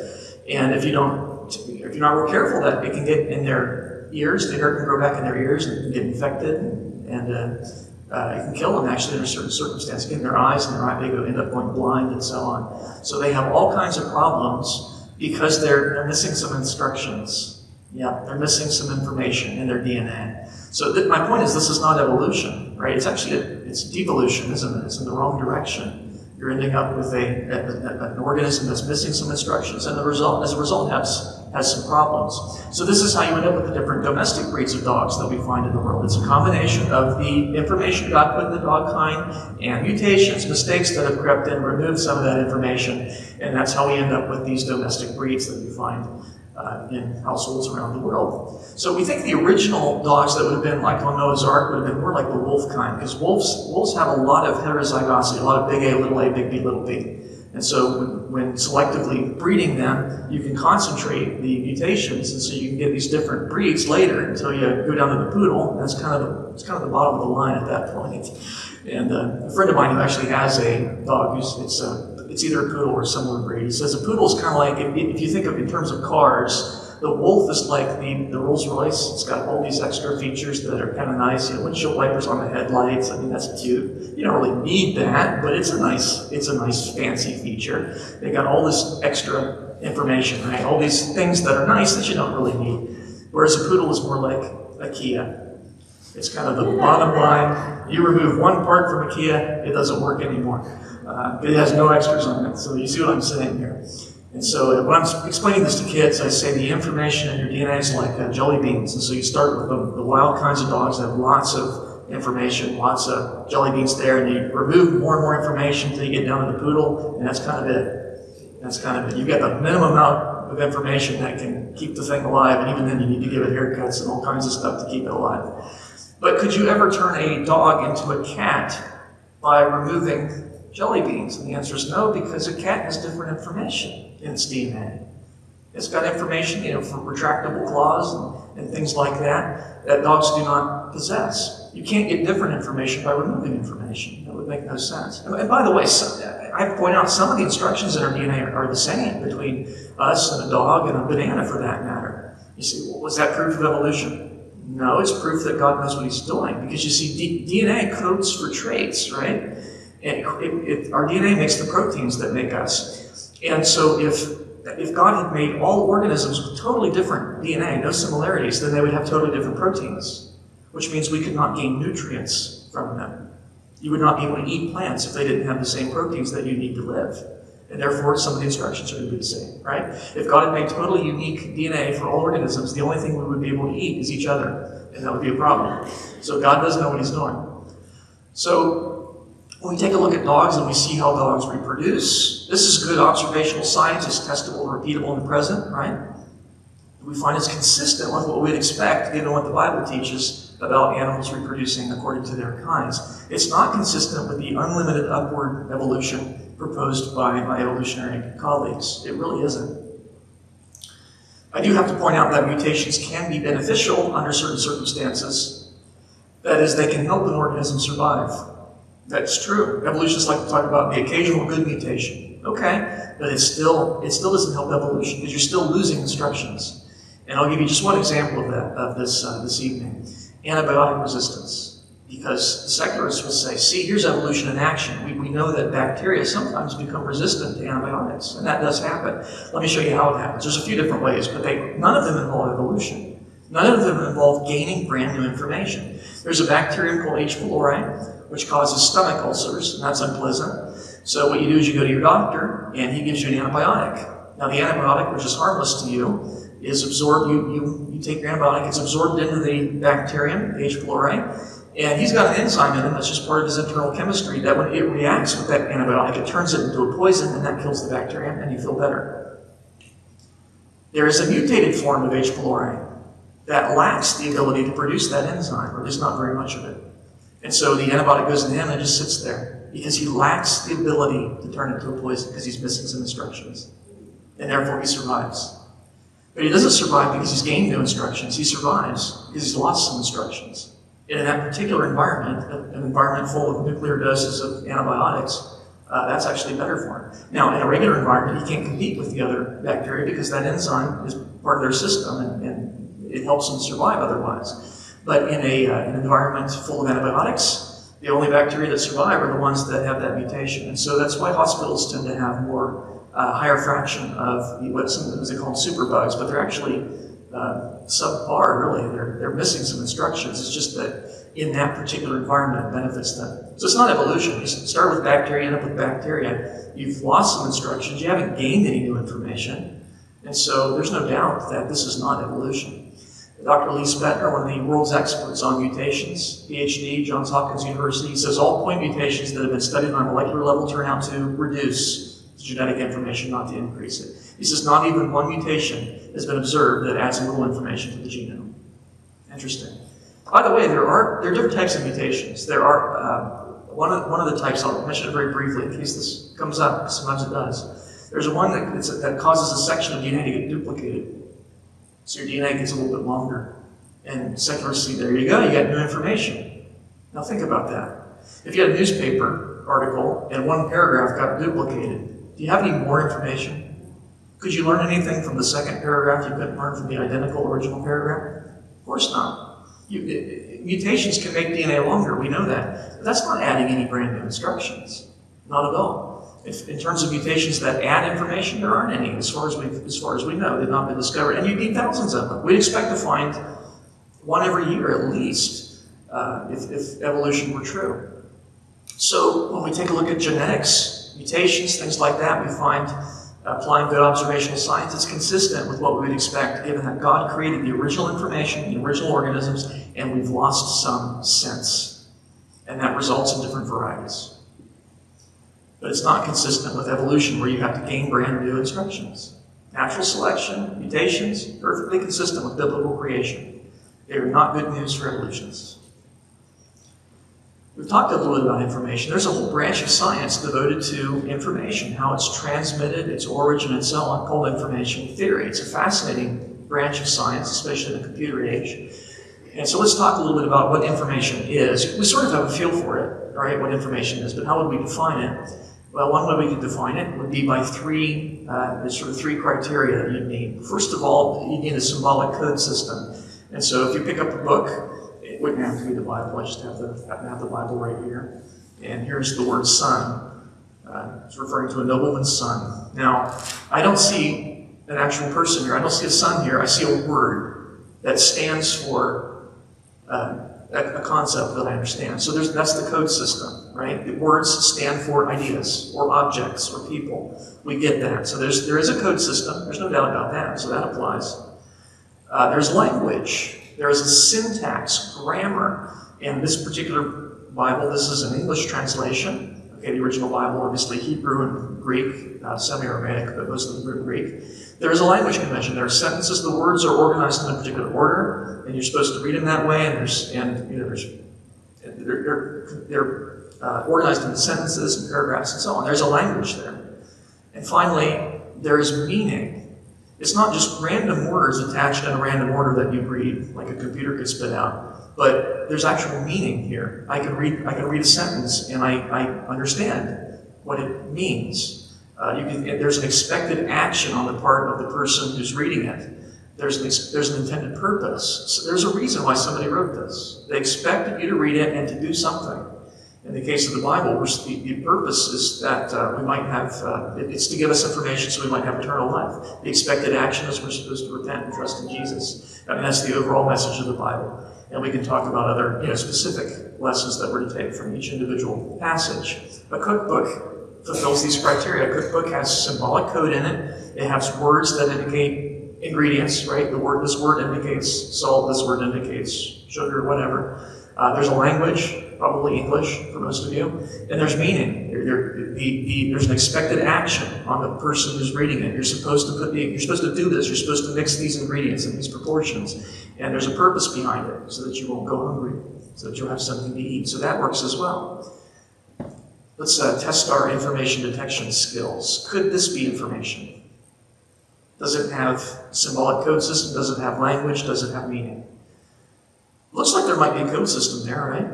And if you're not real careful, that it can get in their ears. The hair can grow back in their ears and get infected, and it can kill them actually in a certain circumstance. Get in their eyes, and they end up going blind and so on. So they have all kinds of problems because they're missing some instructions. Yeah, they're missing some information in their DNA. So my point is, this is not evolution, right? It's actually it's devolution, isn't it? It's in the wrong direction. You're ending up with an organism that's missing some instructions, and as a result has some problems. So this is how you end up with the different domestic breeds of dogs that we find in the world. It's a combination of the information God put in the dog kind and mutations, mistakes that have crept in, removed some of that information, and that's how we end up with these domestic breeds that we find in households around the world. So we think the original dogs that would have been like on Noah's Ark would have been more like the wolf kind, because wolves have a lot of heterozygosity, a lot of big A, little a, big B, little b. And so when selectively breeding them, you can concentrate the mutations, and so you can get these different breeds later until you go down to the poodle. And that's kind of the bottom of the line at that point. And a friend of mine who actually has a dog it's either a poodle or a similar breed. He says a poodle is kind of like, if you think of in terms of cars, the wolf is like the Rolls Royce. It's got all these extra features that are kind of nice. Windshield wipers on the headlights. I mean, that's cute. You don't really need that, but it's a nice fancy feature. They got all this extra information, right? All these things that are nice that you don't really need. Whereas a poodle is more like a Kia. It's kind of the bottom line. You remove one part from a Kia, it doesn't work anymore. It has no extras on it. So you see what I'm saying here. And so when I'm explaining this to kids, I say the information in your DNA is like jelly beans. And so you start with the wild kinds of dogs that have lots of information, lots of jelly beans there, and you remove more and more information until you get down to the poodle, and that's kind of it. You've got the minimum amount of information that can keep the thing alive, and even then you need to give it haircuts and all kinds of stuff to keep it alive. But could you ever turn a dog into a cat by removing jelly beans? And the answer is no, because a cat has different information in its DNA. It's got information, for retractable claws and things like that dogs do not possess. You can't get different information by removing information. That would make no sense. And by the way, I point out some of the instructions in our DNA are the same between us and a dog and a banana for that matter. You see, was that proof of evolution? No, it's proof that God knows what he's doing. Because you see, DNA codes for traits, right? And our DNA makes the proteins that make us. And so if God had made all organisms with totally different DNA, no similarities, then they would have totally different proteins, which means we could not gain nutrients from them. You would not be able to eat plants if they didn't have the same proteins that you need to live. And therefore, some of the instructions are going to be the same, right? If God had made totally unique DNA for all organisms, the only thing we would be able to eat is each other, and that would be a problem. So God does know what he's doing. So when we take a look at dogs and we see how dogs reproduce, this is good observational science. It's testable and repeatable in the present, right? We find it's consistent with what we'd expect, given what the Bible teaches about animals reproducing according to their kinds. It's not consistent with the unlimited upward evolution proposed by my evolutionary colleagues. It really isn't. I do have to point out that mutations can be beneficial under certain circumstances. That is, they can help an organism survive. That's true. Evolutionists like to talk about the occasional good mutation. Okay, but it still doesn't help evolution because you're still losing instructions. And I'll give you just one example of this evening. Antibiotic resistance. Because the secularists will say, see, here's evolution in action. We know that bacteria sometimes become resistant to antibiotics, and that does happen. Let me show you how it happens. There's a few different ways, but none of them involve evolution. None of them involve gaining brand new information. There's a bacterium called H. pylori, which causes stomach ulcers, and that's unpleasant. So what you do is you go to your doctor, and he gives you an antibiotic. Now the antibiotic, which is harmless to you, is absorbed. You take your antibiotic, it's absorbed into the bacterium, the H. pylori, and he's got an enzyme in him that's just part of his internal chemistry that when it reacts with that antibiotic, it turns it into a poison, and that kills the bacterium, and you feel better. There is a mutated form of H. pylori that lacks the ability to produce that enzyme, or just not very much of it. And so the antibiotic goes in him and it just sits there because he lacks the ability to turn it into a poison because he's missing some instructions. And therefore he survives. But he doesn't survive because he's gained new instructions. He survives because he's lost some instructions. And in that particular environment, an environment full of nuclear doses of antibiotics, that's actually better for him. Now, in a regular environment, he can't compete with the other bacteria because that enzyme is part of their system and it helps them survive otherwise. But in an environment full of antibiotics, the only bacteria that survive are the ones that have that mutation. And so that's why hospitals tend to have more higher fraction of what sometimes they call superbugs, but they're actually subpar, really. They're missing some instructions. It's just that in that particular environment it benefits them. So it's not evolution. You start with bacteria, end up with bacteria. You've lost some instructions. You haven't gained any new information. And so there's no doubt that this is not evolution. Dr. Lisle, one of the world's experts on mutations, PhD, Johns Hopkins University, says all point mutations that have been studied on a molecular level turn out to reduce genetic information, not to increase it. He says not even one mutation has been observed that adds a little information to the genome. Interesting. By the way, there are different types of mutations. There are one of the types. I'll mention it very briefly in case this comes up. Sometimes it does. There's one that causes a section of DNA to get duplicated, so your DNA gets a little bit longer. And secularists see, there you go, you got new information. Now think about that. If you had a newspaper article and one paragraph got duplicated, do you have any more information? Could you learn anything from the second paragraph you couldn't learn from the identical original paragraph? Of course not. Mutations can make DNA longer, we know that. But that's not adding any brand new instructions. Not at all. In terms of mutations that add information, there aren't any, as far as we know. They've not been discovered. And you need thousands of them. We'd expect to find one every year at least, if evolution were true. So when we take a look at genetics, mutations, things like that, we find applying good observational science is consistent with what we would expect, given that God created the original information, the original organisms, and we've lost some since. And that results in different varieties. But it's not consistent with evolution, where you have to gain brand new instructions. Natural selection, mutations, perfectly consistent with biblical creation. They are not good news for evolutionists. We've talked a little bit about information. There's a whole branch of science devoted to information, how it's transmitted, its origin, and so on, called information theory. It's a fascinating branch of science, especially in the computer age. And so let's talk a little bit about what information is. We sort of have a feel for it, right, what information is, but how would we define it? Well, one way we could define it would be by there's sort of three criteria that you need. First of all, you need a symbolic code system. And so if you pick up a book, it wouldn't have to be the Bible. I just happen to have the Bible right here. And here's the word son. It's referring to a nobleman's son. Now, I don't see an actual person here. I don't see a son here. I see a word that stands for a concept that I understand. So that's the code system, right? The words stand for ideas or objects or people. We get that. So there is a code system. There's no doubt about that. So that applies. There's language. There is a syntax, grammar. In this particular Bible, this is an English translation. Okay, the original Bible, obviously Hebrew and Greek, semi-Aramaic, but most of them are Greek. There is a language convention. There are sentences. The words are organized in a particular order, and you're supposed to read them that way. They're organized into sentences and paragraphs and so on. There's a language there. And finally, there is meaning. It's not just random words attached in a random order that you read, like a computer could spit out, but there's actual meaning here. I can read a sentence and I understand what it means. There's an expected action on the part of the person who's reading it. There's an intended purpose. So there's a reason why somebody wrote this. They expected you to read it and to do something. In the case of the Bible, the purpose is that we might have, it's to give us information so we might have eternal life. The expected action is we're supposed to repent and trust in Jesus. I mean, that's the overall message of the Bible. And we can talk about other specific lessons that we're to take from each individual passage. A cookbook fulfills these criteria. A cookbook has symbolic code in it. It has words that indicate ingredients, right? This word indicates salt, this word indicates sugar, whatever. There's a language, probably English for most of you, and there's meaning. There's an expected action on the person who's reading it. You're supposed to do this. You're supposed to mix these ingredients in these proportions, and there's a purpose behind it, so that you won't go hungry, so that you'll have something to eat. So that works as well. Let's test our information detection skills. Could this be information? Does it have symbolic code system? Does it have language? Does it have meaning? Looks like there might be a code system there, right?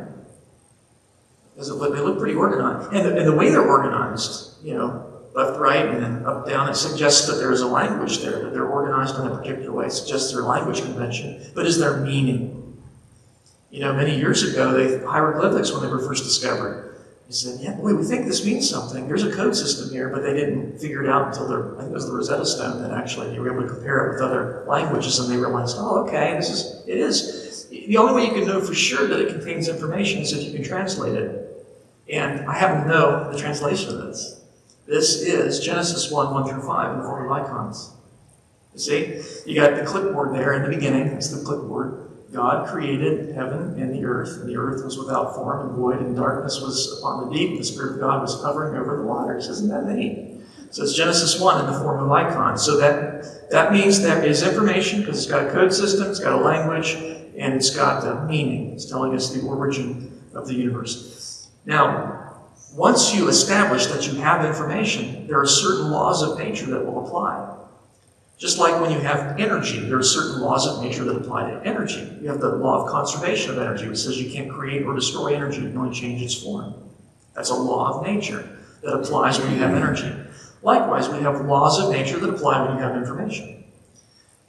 They look pretty organized. And the way they're organized, left, right, and then up, down, it suggests that there is a language there, that they're organized in a particular way. It suggests their language convention. But is there meaning? Many years ago, hieroglyphics, when they were first discovered, they said, yeah, boy, we think this means something. There's a code system here, but they didn't figure it out until I think it was the Rosetta Stone that actually they were able to compare it with other languages, and they realized, oh, okay, it is. The only way you can know for sure that it contains information is if you can translate it. And I happen to know the translation of this. This is Genesis 1 through 5 in the form of icons. You see? You got the clipboard there in the beginning. That's the clipboard. God created heaven and the earth was without form and void, and darkness was upon the deep, and the Spirit of God was hovering over the waters. Isn't that neat? So it's Genesis 1 in the form of icons. So that means there is information, because it's got a code system, it's got a language, and it's got a meaning. It's telling us the origin of the universe. Now, once you establish that you have information, there are certain laws of nature that will apply. Just like when you have energy, there are certain laws of nature that apply to energy. You have the law of conservation of energy, which says you can't create or destroy energy, you can only change its form. That's a law of nature that applies when you have energy. Likewise, we have laws of nature that apply when you have information.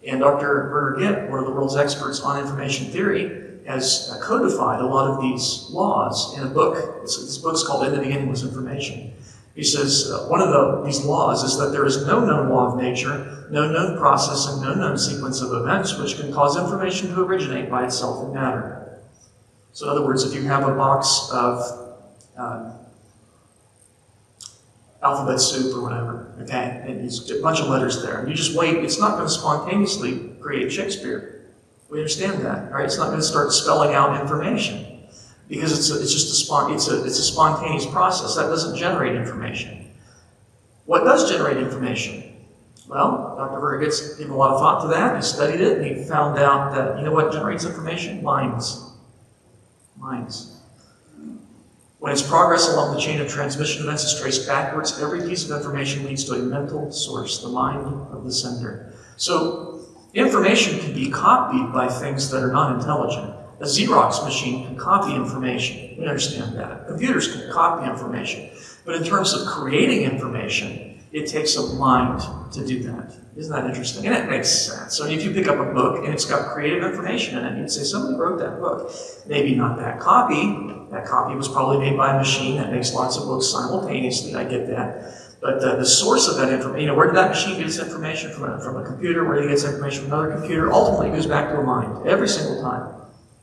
And Dr. Werner Gitt, one of the world's experts on information theory, has codified a lot of these laws in a book. This book's called In the Beginning Was Information. He says one of these laws is that there is no known law of nature, no known process, and no known sequence of events which can cause information to originate by itself in matter. So in other words, if you have a box of alphabet soup or whatever, okay, and there's a bunch of letters there, and you just wait, it's not going to spontaneously create Shakespeare. We understand that, right? It's not going to start spelling out information. Because it's just a spontaneous process. That doesn't generate information. What does generate information? Well, Dr. Werner Gitt gave a lot of thought to that. He studied it, and he found out that, what generates information? Minds. Minds. When its progress along the chain of transmission events is traced backwards, every piece of information leads to a mental source, the mind of the sender. So, information can be copied by things that are not intelligent. A Xerox machine can copy information. We understand that. Computers can copy information. But in terms of creating information, it takes a mind to do that. Isn't that interesting? And it makes sense. So if you pick up a book and it's got creative information in it, you'd say somebody wrote that book. Maybe not that copy. That copy was probably made by a machine that makes lots of books simultaneously. I get that. But the source of that information, where did that machine get its information from? From a computer? Where did it get its information from another computer? Ultimately, it goes back to a mind every single time.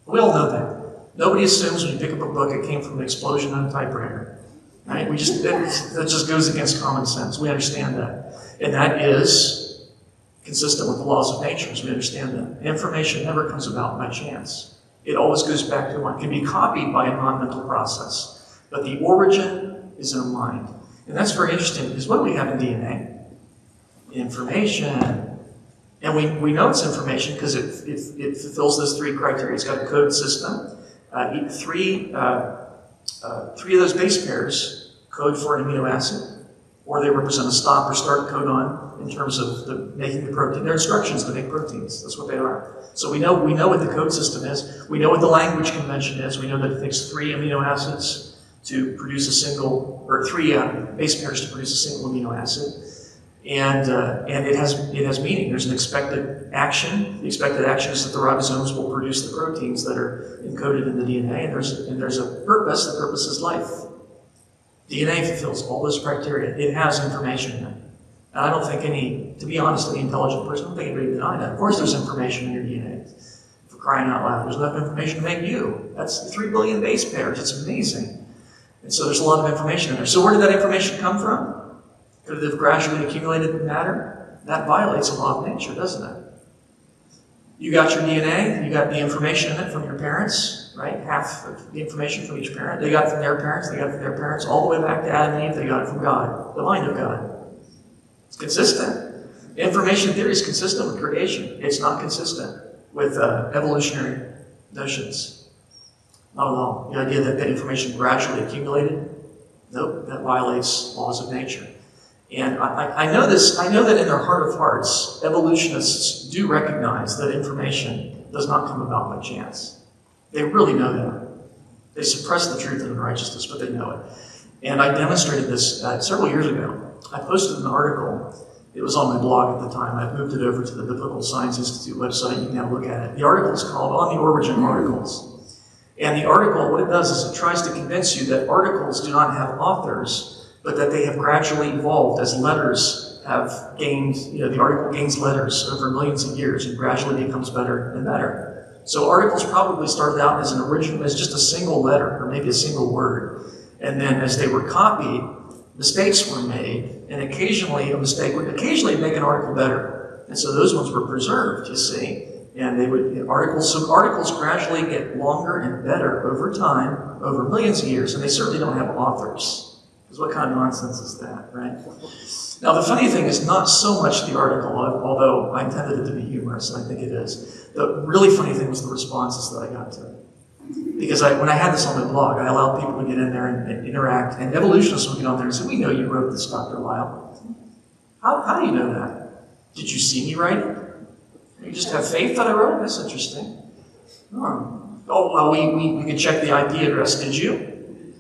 We all know that. Nobody assumes when you pick up a book it came from an explosion on a typewriter. Right? That just goes against common sense. We understand that. And that is consistent with the laws of nature, as we understand that. Information never comes about by chance. It always goes back to a mind. It can be copied by a non-mental process. But the origin is in a mind. And that's very interesting, because what do we have in DNA? Information. And we know it's information because it fulfills those three criteria. It's got a code system. Three of those base pairs code for an amino acid, or they represent a stop or start codon in terms of making the protein. They're instructions to make proteins. That's what they are. So we know what the code system is. We know what the language convention is. We know that it takes 3 amino acids to produce a single, or 3 base pairs to produce a single amino acid. And it has meaning. There's an expected action. The expected action is that the ribosomes will produce the proteins that are encoded in the DNA, and there's a purpose. The purpose is life. DNA fulfills all those criteria. It has information in it. And I don't think to be honest, any intelligent person, I don't think anybody would deny that. Of course there's information in your DNA. For crying out loud, there's enough information to make you. That's 3 billion base pairs. It's amazing. And so there's a lot of information in there. So where did that information come from? Could it have gradually accumulated in matter? That violates a law of nature, doesn't it? You got your DNA, you got the information in it from your parents, right? Half of the information from each parent. They got it from their parents, they got it from their parents, all the way back to Adam and Eve, they got it from God, the mind of God. It's consistent. Information theory is consistent with creation. It's not consistent with evolutionary notions. Not at all. The idea that information gradually accumulated, nope, that violates laws of nature. And I know this. I know that in their heart of hearts, evolutionists do recognize that information does not come about by chance. They really know that. They suppress the truth and unrighteousness, but they know it. And I demonstrated this several years ago. I posted an article. It was on my blog at the time. I've moved it over to the Biblical Science Institute website. You can now look at it. The article is called On the Origin of Articles. And the article, what it does is it tries to convince you that articles do not have authors, but that they have gradually evolved as letters have gained, the article gains letters over millions of years and gradually becomes better and better. So articles probably started out as as just a single letter or maybe a single word. And then as they were copied, mistakes were made, and occasionally a mistake would occasionally make an article better. And so those ones were preserved, you see. And articles gradually get longer and better over time, over millions of years, and they certainly don't have authors. Because what kind of nonsense is that, right? Now, the funny thing is not so much the article, although I intended it to be humorous, and I think it is. The really funny thing was the responses that I got to it. Because when I had this on my blog, I allowed people to get in there and interact, and evolutionists would get on there and say, "We know you wrote this, Dr. Lisle. How do you know that? Did you see me write it? You just have faith that I wrote it? That's interesting. Oh, well, we could check the IP address. Did you?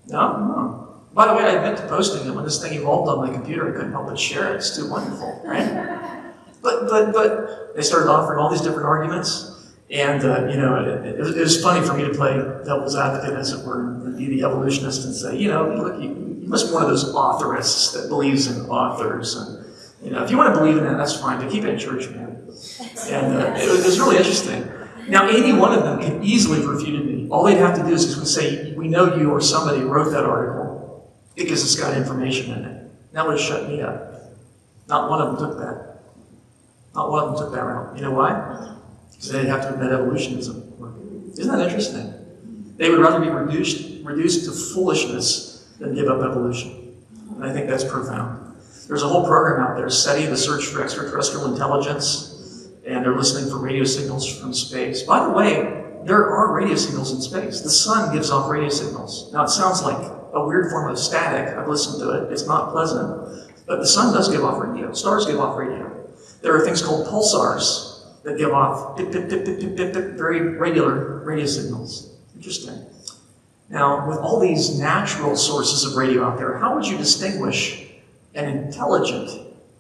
No? By the way, I admit to posting it. When this thing evolved on my computer, I couldn't help but share it. It's too wonderful, right? But they started offering all these different arguments, and it was funny for me to play devil's advocate, as it were, and be the evolutionist and say, look, you must be one of those authorists that believes in authors, and if you want to believe in that, that's fine, but keep it in church, man. And it was really interesting. Now, any one of them could easily have refuted me. All they'd have to do is say, "We know you or somebody wrote that article because it's got information in it." That would have shut me up. Not one of them took that. Not one of them took that route. You know why? Because they'd have to admit evolutionism. Isn't that interesting? They would rather be reduced to foolishness than give up evolution. And I think that's profound. There's a whole program out there, SETI, the Search for Extraterrestrial Intelligence, and they're listening for radio signals from space. By the way, there are radio signals in space. The sun gives off radio signals. Now, it sounds like a weird form of static. I've listened to it. It's not pleasant. But the sun does give off radio. Stars give off radio. There are things called pulsars that give off pip, pip, pip, pip, pip, pip, pip, very regular radio signals. Interesting. Now, with all these natural sources of radio out there, how would you distinguish an intelligent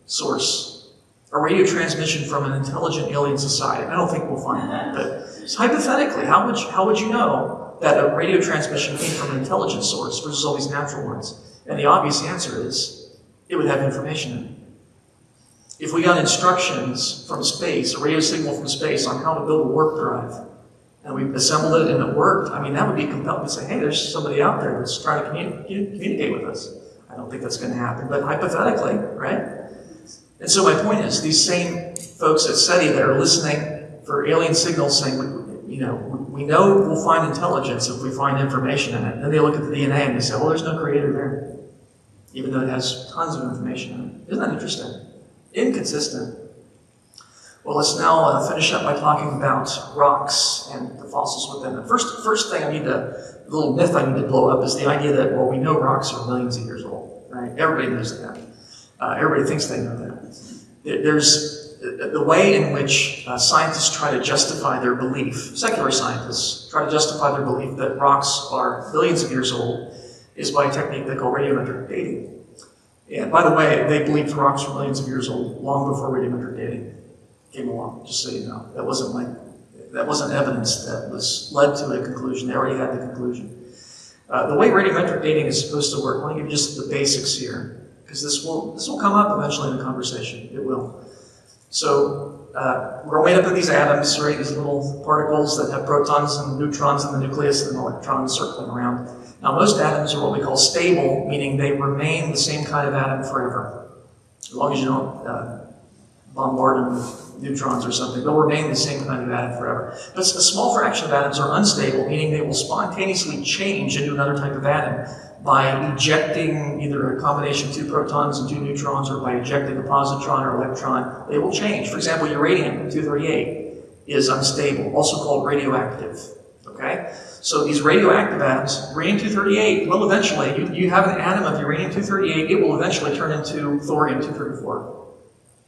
source, a radio transmission from an intelligent alien society. I don't think we'll find that, but hypothetically, how would you know that a radio transmission came from an intelligent source versus all these natural ones? And the obvious answer is, it would have information in it. If we got instructions from space, a radio signal from space on how to build a warp drive, and we assembled it and it worked, I mean, that would be compelling to say, hey, there's somebody out there that's trying to communicate with us. I don't think that's going to happen, but hypothetically, right? And so my point is, these same folks at SETI that are listening for alien signals saying, we know we'll find intelligence if we find information in it. And then they look at the DNA and they say, well, there's no creator there, even though it has tons of information in it. Isn't that interesting? Inconsistent. Well, let's now finish up by talking about rocks and the fossils within them. First thing the little myth I need to blow up is the idea that, well, we know rocks are millions of years old, right? Everybody knows that. Everybody thinks they know that. There's the way in which scientists try to justify their belief, secular scientists try to justify their belief that rocks are billions of years old, is by a technique they call radiometric dating. And by the way, they believed rocks were millions of years old long before radiometric dating came along, just so you know. That wasn't evidence that was led to a conclusion. They already had the conclusion. The way radiometric dating is supposed to work, I want to give you just the basics here, because this will come up eventually in the conversation. It will. So we're made up of these atoms, right? These little particles that have protons and neutrons in the nucleus and electrons circling around. Now, most atoms are what we call stable, meaning they remain the same kind of atom forever. As long as you don't bombard them with neutrons or something, they'll remain the same kind of atom forever. But a small fraction of atoms are unstable, meaning they will spontaneously change into another type of atom by ejecting either a combination of two protons and two neutrons, or by ejecting a positron or electron. They will change. For example, uranium-238 is unstable, also called radioactive. Okay? So these radioactive atoms, uranium-238, will eventually, you have an atom of uranium-238, it will eventually turn into thorium-234.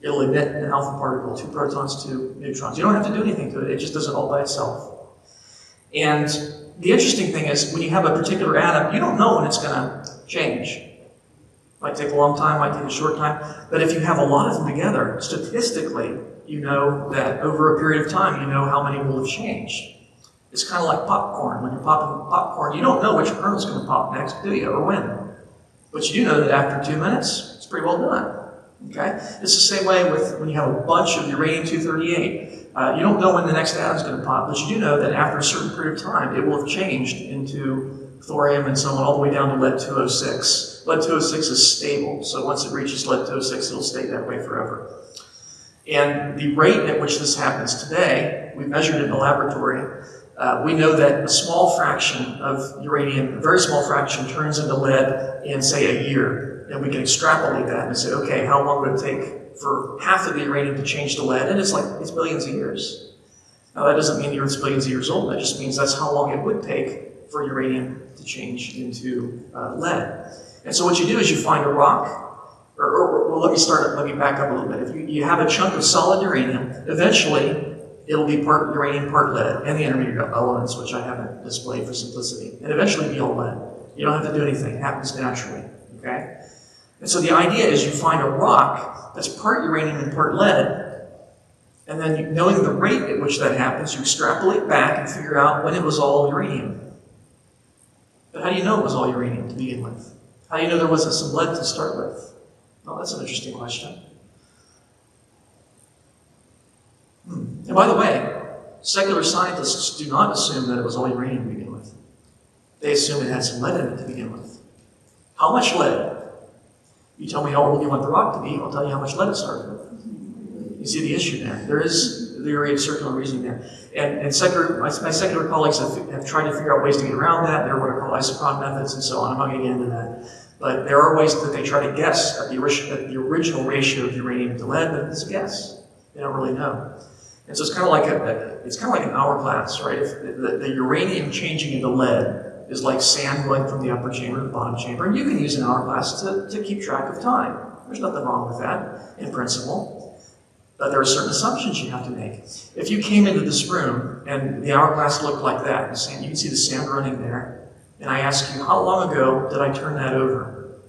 It'll emit an alpha particle, two protons, two neutrons. You don't have to do anything to it, it just does it all by itself. And the interesting thing is, when you have a particular atom, you don't know when it's going to change. Might take a long time, might take a short time, but if you have a lot of them together, statistically, you know that over a period of time, you know how many will have changed. It's kind of like popcorn. When you're popping popcorn, you don't know which kernel is going to pop next, do you, or when? But you do know that after 2 minutes, it's pretty well done. Okay? It's the same way with when you have a bunch of uranium-238. You don't know when the next atom is going to pop, but you do know that after a certain period of time, it will have changed into thorium and so on, all the way down to lead-206. Lead-206 is stable, so once it reaches lead-206, it'll stay that way forever. And the rate at which this happens today, we measured it in the laboratory. We know that a small fraction of uranium, a very small fraction, turns into lead in, say, a year. And we can extrapolate that and say, okay, how long would it take for half of the uranium to change to lead? And it's billions of years. Now, that doesn't mean the Earth's billions of years old. That just means that's how long it would take for uranium to change into lead. And so what you do is you find a rock, well, let me back up a little bit. If you have a chunk of solid uranium, eventually it'll be part uranium, part lead, and the intermediate elements, which I haven't displayed for simplicity. And eventually it'll be all lead. You don't have to do anything. It happens naturally. Okay? And so the idea is you find a rock that's part uranium and part lead, and then knowing the rate at which that happens, you extrapolate back and figure out when it was all uranium. But how do you know it was all uranium to begin with? How do you know there wasn't some lead to start with? Well, that's an interesting question. And by the way, secular scientists do not assume that it was all uranium to begin with. They assume it had some lead in it to begin with. How much lead? You tell me how old you want the rock to be, I'll tell you how much lead it started with. You see the issue there. There is the area of circular reasoning there. And my secular colleagues have tried to figure out ways to get around that. There are what are called isochron methods and so on. I'm not going to get into that. But there are ways that they try to guess at the original ratio of uranium to lead, but it's a guess. They don't really know. And so it's kind of like an hourglass, right? If the uranium changing into lead is like sand going from the upper chamber to the bottom chamber, and you can use an hourglass to keep track of time. There's nothing wrong with that in principle, but there are certain assumptions you have to make. If you came into this room and the hourglass looked like that, you can see the sand running there, and I ask you, how long ago did I turn that over?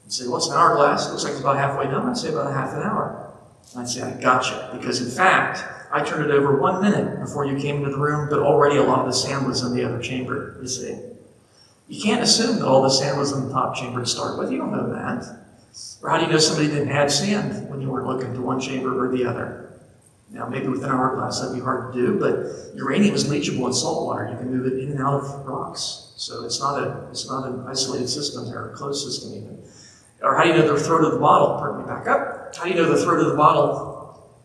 You'd say, what's an hourglass? It looks like it's about halfway done. I'd say about a half an hour. And I'd say, I gotcha. Because in fact, I turned it over 1 minute before you came into the room, but already a lot of the sand was in the other chamber, you see. You can't assume that all the sand was in the top chamber to start with. You don't know that. Or how do you know somebody didn't add sand when you weren't looking to one chamber or the other? Now, maybe with an hourglass that'd be hard to do, but uranium is leachable in salt water. You can move it in and out of rocks. So it's not an isolated system or a closed system even. Or how do you know the throat of the bottle? Pardon me, back up. How do you know the throat of the bottle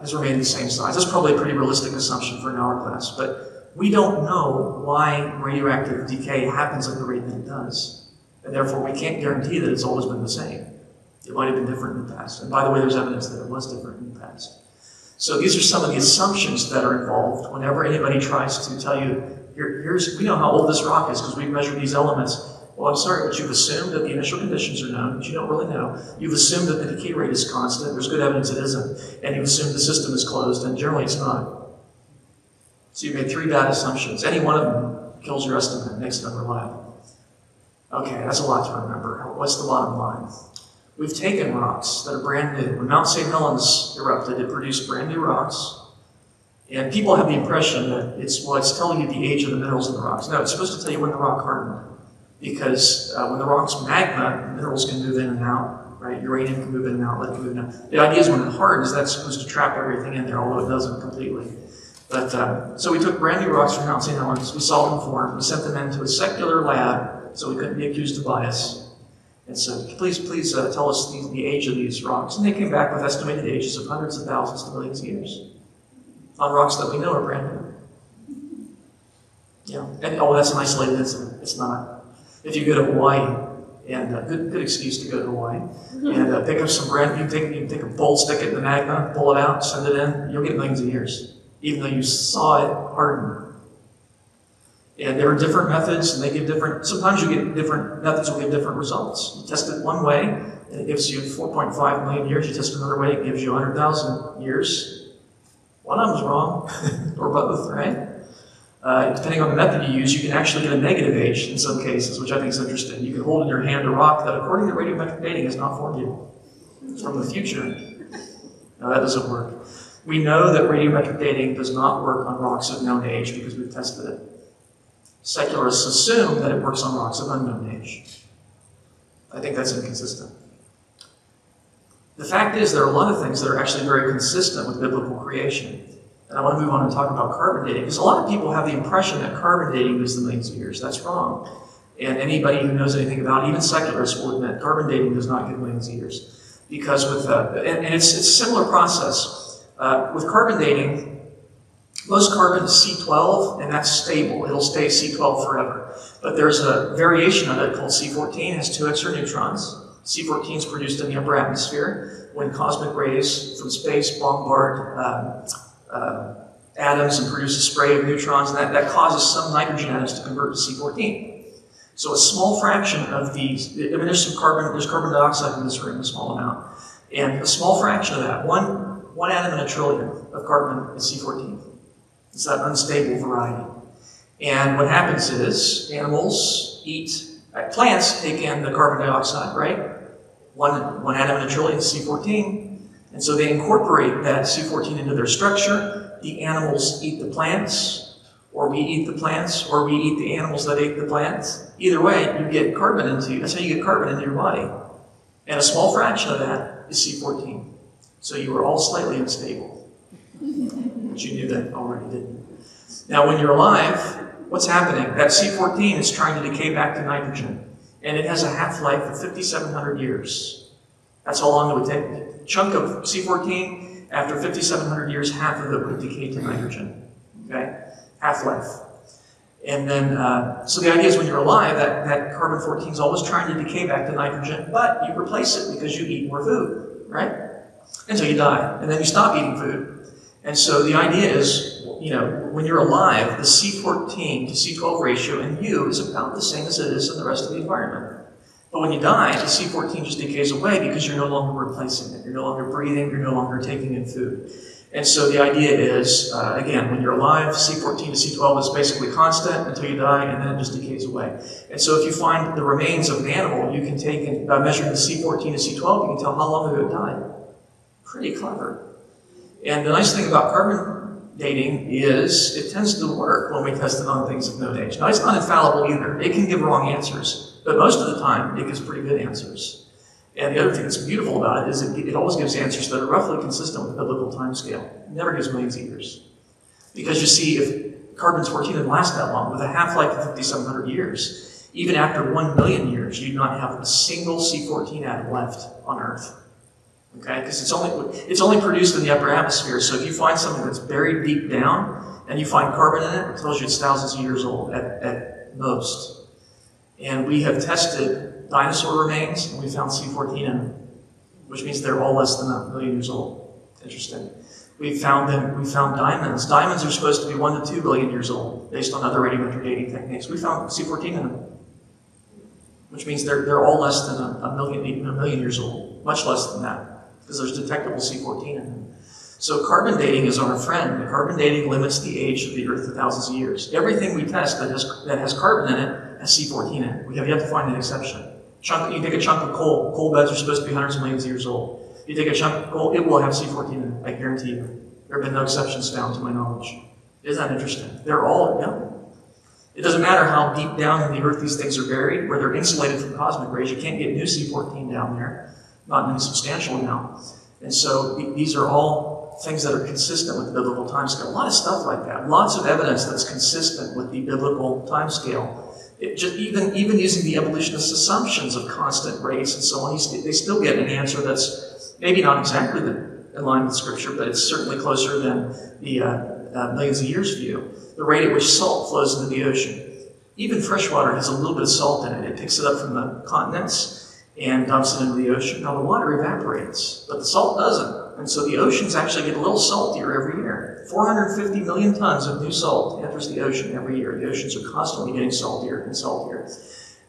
has remained the same size? That's probably a pretty realistic assumption for an hourglass, but we don't know why radioactive decay happens at the rate that it does. And therefore, we can't guarantee that it's always been the same. It might have been different in the past. And by the way, there's evidence that it was different in the past. So these are some of the assumptions that are involved whenever anybody tries to tell you, we know how old this rock is because we measured these elements. Well, I'm sorry, but you've assumed that the initial conditions are known, but you don't really know. You've assumed that the decay rate is constant. There's good evidence it isn't. And you've assumed the system is closed, and generally it's not. So you've made 3 bad assumptions. Any one of them kills your estimate, makes it unreliable. Okay, that's a lot to remember. What's the bottom line? We've taken rocks that are brand new. When Mount St. Helens erupted, it produced brand new rocks. And people have the impression that it's telling you the age of the minerals in the rocks. No, it's supposed to tell you when the rock hardened. Because when the rock's magma, minerals can move in and out, right? Uranium can move in and out, lead can move in and out. The idea is when it hardens, that's supposed to trap everything in there, although it doesn't completely. But so we took brand new rocks from Mount St. Helens, we solved them for them, we sent them into a secular lab, so we couldn't be accused of bias. And so please tell us the age of these rocks. And they came back with estimated ages of hundreds of thousands to millions of years on rocks that we know are brand new. Yeah, and that's an isolated incident. It's not. If you go to Hawaii, and good excuse to go to Hawaii, and pick up some brand, you can take a bowl, stick it in the magma, pull it out, send it in, you'll get millions of years, even though you saw it harden. And there are different methods, and they give different, sometimes you get different methods will give different results. You test it one way, and it gives you 4.5 million years. You test it another way, it gives you 100,000 years. One of them's wrong, or both, right? Depending on the method you use, you can actually get a negative age in some cases, which I think is interesting. You can hold in your hand a rock that, according to radiometric dating, has not formed yet. It's from the future. Now, that doesn't work. We know that radiometric dating does not work on rocks of known age because we've tested it. Secularists assume that it works on rocks of unknown age. I think that's inconsistent. The fact is, there are a lot of things that are actually very consistent with biblical creation. And I want to move on and talk about carbon dating, because a lot of people have the impression that carbon dating is the millions of years. That's wrong. And anybody who knows anything about it, even secularists will admit carbon dating does not give millions of years. Because and it's a similar process. With carbon dating, most carbon is C12, and that's stable. It'll stay C12 forever. But there's a variation of it called C14. It has 2 extra neutrons. C14 is produced in the upper atmosphere when cosmic rays from space bombard atoms and produce a spray of neutrons, and that causes some nitrogen atoms to convert to C14. So a small fraction of these, there's carbon dioxide in this room, a small amount, and a small fraction of that, one atom in a trillion of carbon is C14. It's that unstable variety. And what happens is animals plants take in the carbon dioxide, right? One atom in a trillion is C14. And so they incorporate that C14 into their structure. The animals eat the plants, or we eat the plants, or we eat the animals that ate the plants. Either way, you get carbon that's how you get carbon into your body. And a small fraction of that is C14. So you are all slightly unstable. But you knew that already, didn't you? Now, when you're alive, what's happening? That C14 is trying to decay back to nitrogen. And it has a half-life of 5,700 years. That's how long it would take. A chunk of C14, after 5,700 years, half of it would decay to nitrogen. Okay? Half-life. And then, so the idea is when you're alive, that carbon-14 is always trying to decay back to nitrogen, but you replace it because you eat more food, right? Until you die. And then you stop eating food. And so the idea is, when you're alive, the C14 to C12 ratio in you is about the same as it is in the rest of the environment. But when you die, the C14 just decays away because you're no longer replacing it. You're no longer breathing, you're no longer taking in food. And so the idea is, again, when you're alive, C14 to C12 is basically constant until you die, and then it just decays away. And so if you find the remains of an animal, you can take, and by measuring the C14 to C12, you can tell how long ago it died. Pretty clever. And the nice thing about carbon dating is it tends to work when we test it on things of known age. Now, it's not infallible either. It can give wrong answers, but most of the time, it gives pretty good answers. And the other thing that's beautiful about it is it always gives answers that are roughly consistent with the biblical timescale. It never gives millions of years. Because you see, if carbon-14 didn't last that long, with a half-life of 5,700 years, even after 1 million years, you'd not have a single C14 atom left on Earth. Okay? Because it's only produced in the upper atmosphere. So if you find something that's buried deep down, and you find carbon in it, it tells you it's thousands of years old at most. And we have tested dinosaur remains, and we found C14 in them, which means they're all less than 1 million years old. Interesting. We found diamonds. Diamonds are supposed to be 1 to 2 billion years old, based on other radiometric dating techniques. We found C14 in them, which means they're all less than a million years old, much less than that, because there's detectable C14 in them. So carbon dating is our friend. The carbon dating limits the age of the Earth to thousands of years. Everything we test that has carbon in it has C14 in it. We have yet to find an exception. You take a chunk of coal. Coal beds are supposed to be hundreds of millions of years old. You take a chunk of coal, it will have C14 in it, I guarantee you. There have been no exceptions found to my knowledge. Isn't that interesting? They're all, yeah. It doesn't matter how deep down in the Earth these things are buried, where they're insulated from cosmic rays. You can't get new C14 down there, not in any substantial amount. And so these are all things that are consistent with the biblical timescale. A lot of stuff like that. Lots of evidence that's consistent with the biblical timescale. Even using the evolutionist assumptions of constant rates and so on, they still get an answer that's maybe not exactly in line with Scripture, but it's certainly closer than the millions of years view. The rate at which salt flows into the ocean. Even fresh water has a little bit of salt in it. It picks it up from the continents and dumps it into the ocean. Now the water evaporates, but the salt doesn't. And so the oceans actually get a little saltier every year. 450 million tons of new salt enters the ocean every year. The oceans are constantly getting saltier and saltier.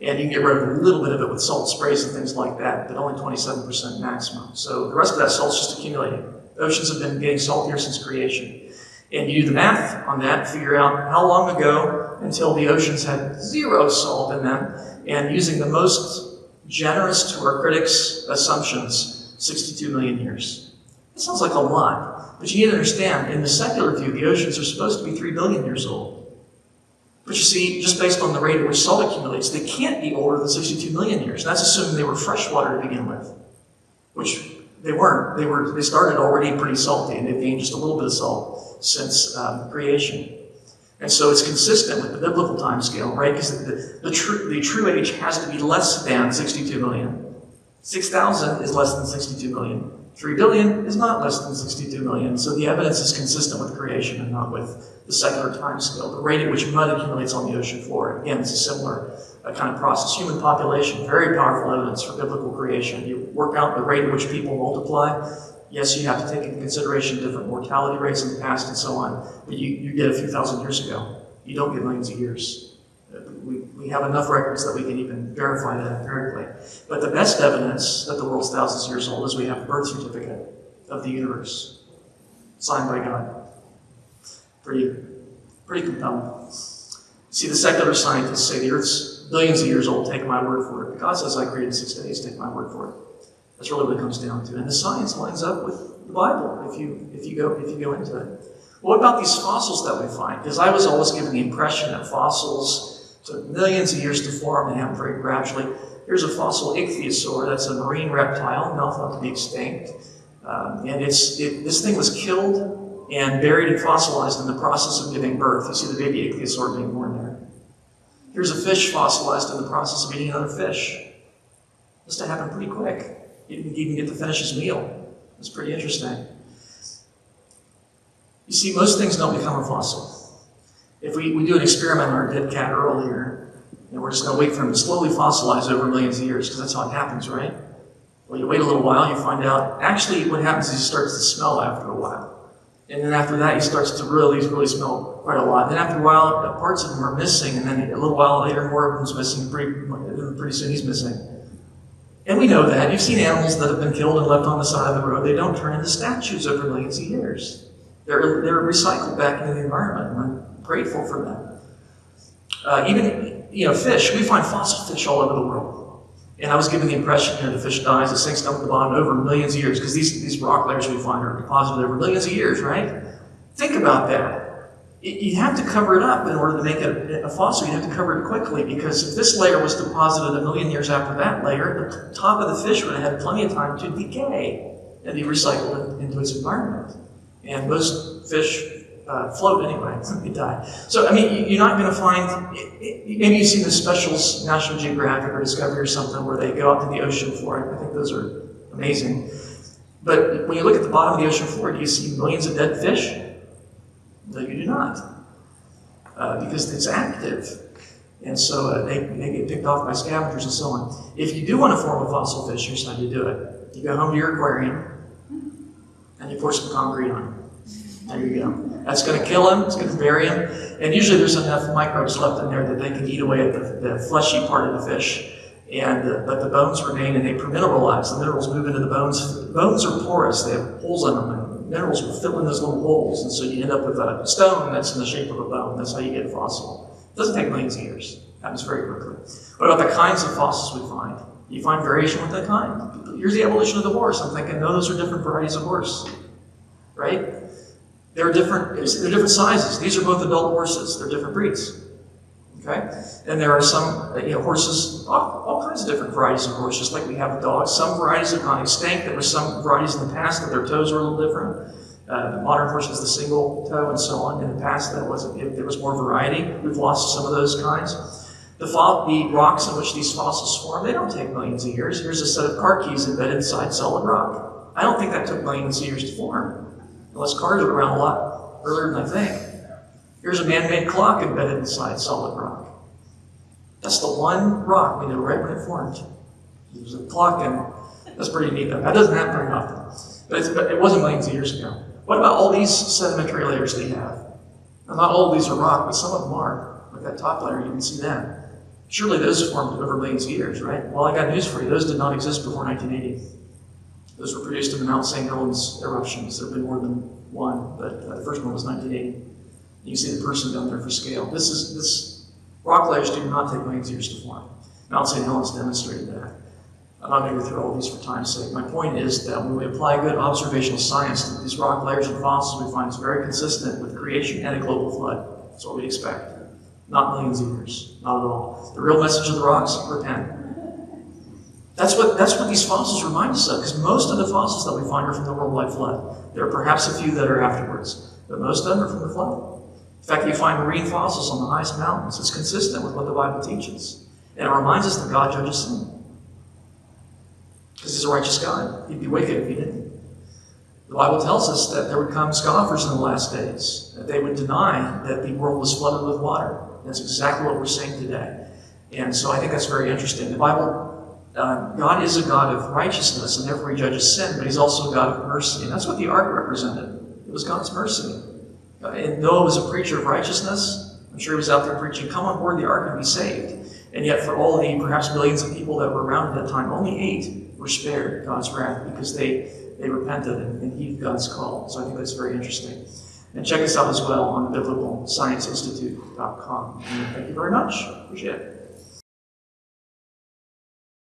And you can get rid of a little bit of it with salt sprays and things like that, but only 27% maximum. So the rest of that salt's just accumulating. The oceans have been getting saltier since creation. And you do the math on that, figure out how long ago until the oceans had zero salt in them, and using the most generous to our critics' assumptions, 62 million years. It sounds like a lot, but you need to understand, in the secular view, the oceans are supposed to be 3 billion years old. But you see, just based on the rate at which salt accumulates, they can't be older than 62 million years. That's assuming they were freshwater to begin with, which they weren't. They started already pretty salty, and they've gained just a little bit of salt since creation. And so it's consistent with the biblical timescale, right? Because the true age has to be less than 62 million. 6,000 is less than 62 million. 3 billion is not less than 62 million. So the evidence is consistent with creation and not with the secular timescale. The rate at which mud accumulates on the ocean floor, again, it's a similar kind of process. Human population, very powerful evidence for biblical creation. You work out the rate at which people multiply. Yes, you have to take into consideration different mortality rates in the past and so on, but you get a few thousand years ago. You don't get millions of years. We have enough records that we can even verify that empirically. But the best evidence that the world's thousands of years old is we have the birth certificate of the universe, signed by God. Pretty compelling. See, the secular scientists say the Earth's billions of years old. Take my word for it. But God says I created 6 days. Take my word for it. That's really what it comes down to. And the science lines up with the Bible if you go into it. What about these fossils that we find? Because I was always given the impression that fossils took millions of years to form and happen very gradually. Here's a fossil ichthyosaur. That's a marine reptile, now thought to be extinct. And this thing was killed and buried and fossilized in the process of giving birth. You see the baby ichthyosaur being born there. Here's a fish fossilized in the process of eating another fish. This happened pretty quick. He didn't even get to finish his meal. It's pretty interesting. You see, most things don't become a fossil. If we do an experiment on our dead cat earlier, and we're just going to wait for him to slowly fossilize over millions of years, because that's how it happens, right? Well, you wait a little while, you find out, actually what happens is he starts to smell after a while. And then after that, he starts to really smell quite a lot. And then after a while, parts of him are missing, and then a little while later, more of him's missing. Pretty soon he's missing. And we know that. You've seen animals that have been killed and left on the side of the road. They don't turn into statues over millions of years. They're recycled back into the environment, and I'm grateful for that. Even, fish, we find fossil fish all over the world. And I was given the impression, the fish dies, it sinks down to the bottom over millions of years, because these rock layers we find are deposited over millions of years, right? Think about that. You have to cover it up in order to make it a fossil. You have to cover it quickly, because if this layer was deposited a million years after that layer, the top of the fish would have had plenty of time to decay and be recycled into its environment. And most fish float anyway, they die. So, I mean, you're not going to find, maybe you've seen the specials, National Geographic or Discovery or something, where they go out to the ocean floor. I think those are amazing. But when you look at the bottom of the ocean floor, do you see millions of dead fish? No, you do not. Because it's active. And so they get picked off by scavengers and so on. If you do want to form a fossil fish, here's how you do it. You go home to your aquarium, and you pour some concrete on it. There you go. That's going to kill them, it's going to bury them, and usually there's enough microbes left in there that they can eat away at the fleshy part of the fish, but the bones remain and they mineralize. The minerals move into the bones. Bones are porous, they have holes in them, and minerals will fill in those little holes, and so you end up with a stone that's in the shape of a bone. That's how you get a fossil. It doesn't take millions of years. It happens very quickly. What about the kinds of fossils we find? You find variation with the kind. Here's the evolution of the horse. I'm thinking, no, those are different varieties of horse, right? They're different sizes. These are both adult horses. They're different breeds. Okay? And there are some horses, all kinds of different varieties of horses, just like we have dogs. Some varieties have gone extinct. There were some varieties in the past that their toes were a little different. The modern horse has the single toe and so on. In the past, there was more variety. We've lost some of those kinds. The rocks in which these fossils form, they don't take millions of years. Here's a set of car keys embedded inside solid rock. I don't think that took millions of years to form. Unless cars were around a lot earlier than I think. Here's a man-made clock embedded inside solid rock. That's the one rock we know right when it formed. It was a clock, and that's pretty neat. That doesn't happen very often. But it wasn't millions of years ago. What about all these sedimentary layers they have? Now, not all of these are rock, but some of them are. Like that top layer, you can see that. Surely those formed over millions of years, right? Well, I got news for you. Those did not exist before 1980. Those were produced in the Mount St. Helens eruptions. There have been more than one, but the first one was 1980. You can see the person down there for scale. This rock layers do not take millions of years to form. Mount St. Helens demonstrated that. I'm not going to go through all these for time's sake. My point is that when we apply good observational science to these rock layers and fossils, we find it's very consistent with creation and a global flood. That's what we'd expect. Not millions of years. Not at all. The real message of the rocks, repent. That's what these fossils remind us of, because most of the fossils that we find are from the worldwide flood. There are perhaps a few that are afterwards, but most of them are from the flood. In fact, you find marine fossils on the highest mountains. It's consistent with what the Bible teaches. And it reminds us that God judges sin. Because he's a righteous God. He'd be wicked if he didn't. The Bible tells us that there would come scoffers in the last days, that they would deny that the world was flooded with water. That's exactly what we're saying today. And so I think that's very interesting. The Bible, God is a God of righteousness, and therefore he judges sin, but he's also a God of mercy. And that's what the ark represented. It was God's mercy. And Noah was a preacher of righteousness. I'm sure he was out there preaching, come on board the ark and be saved. And yet for all the perhaps millions of people that were around at that time, only 8 were spared God's wrath because they repented and heeded God's call. So I think that's very interesting. And check us out as well on biblicalscienceinstitute.com. And thank you very much. Appreciate it.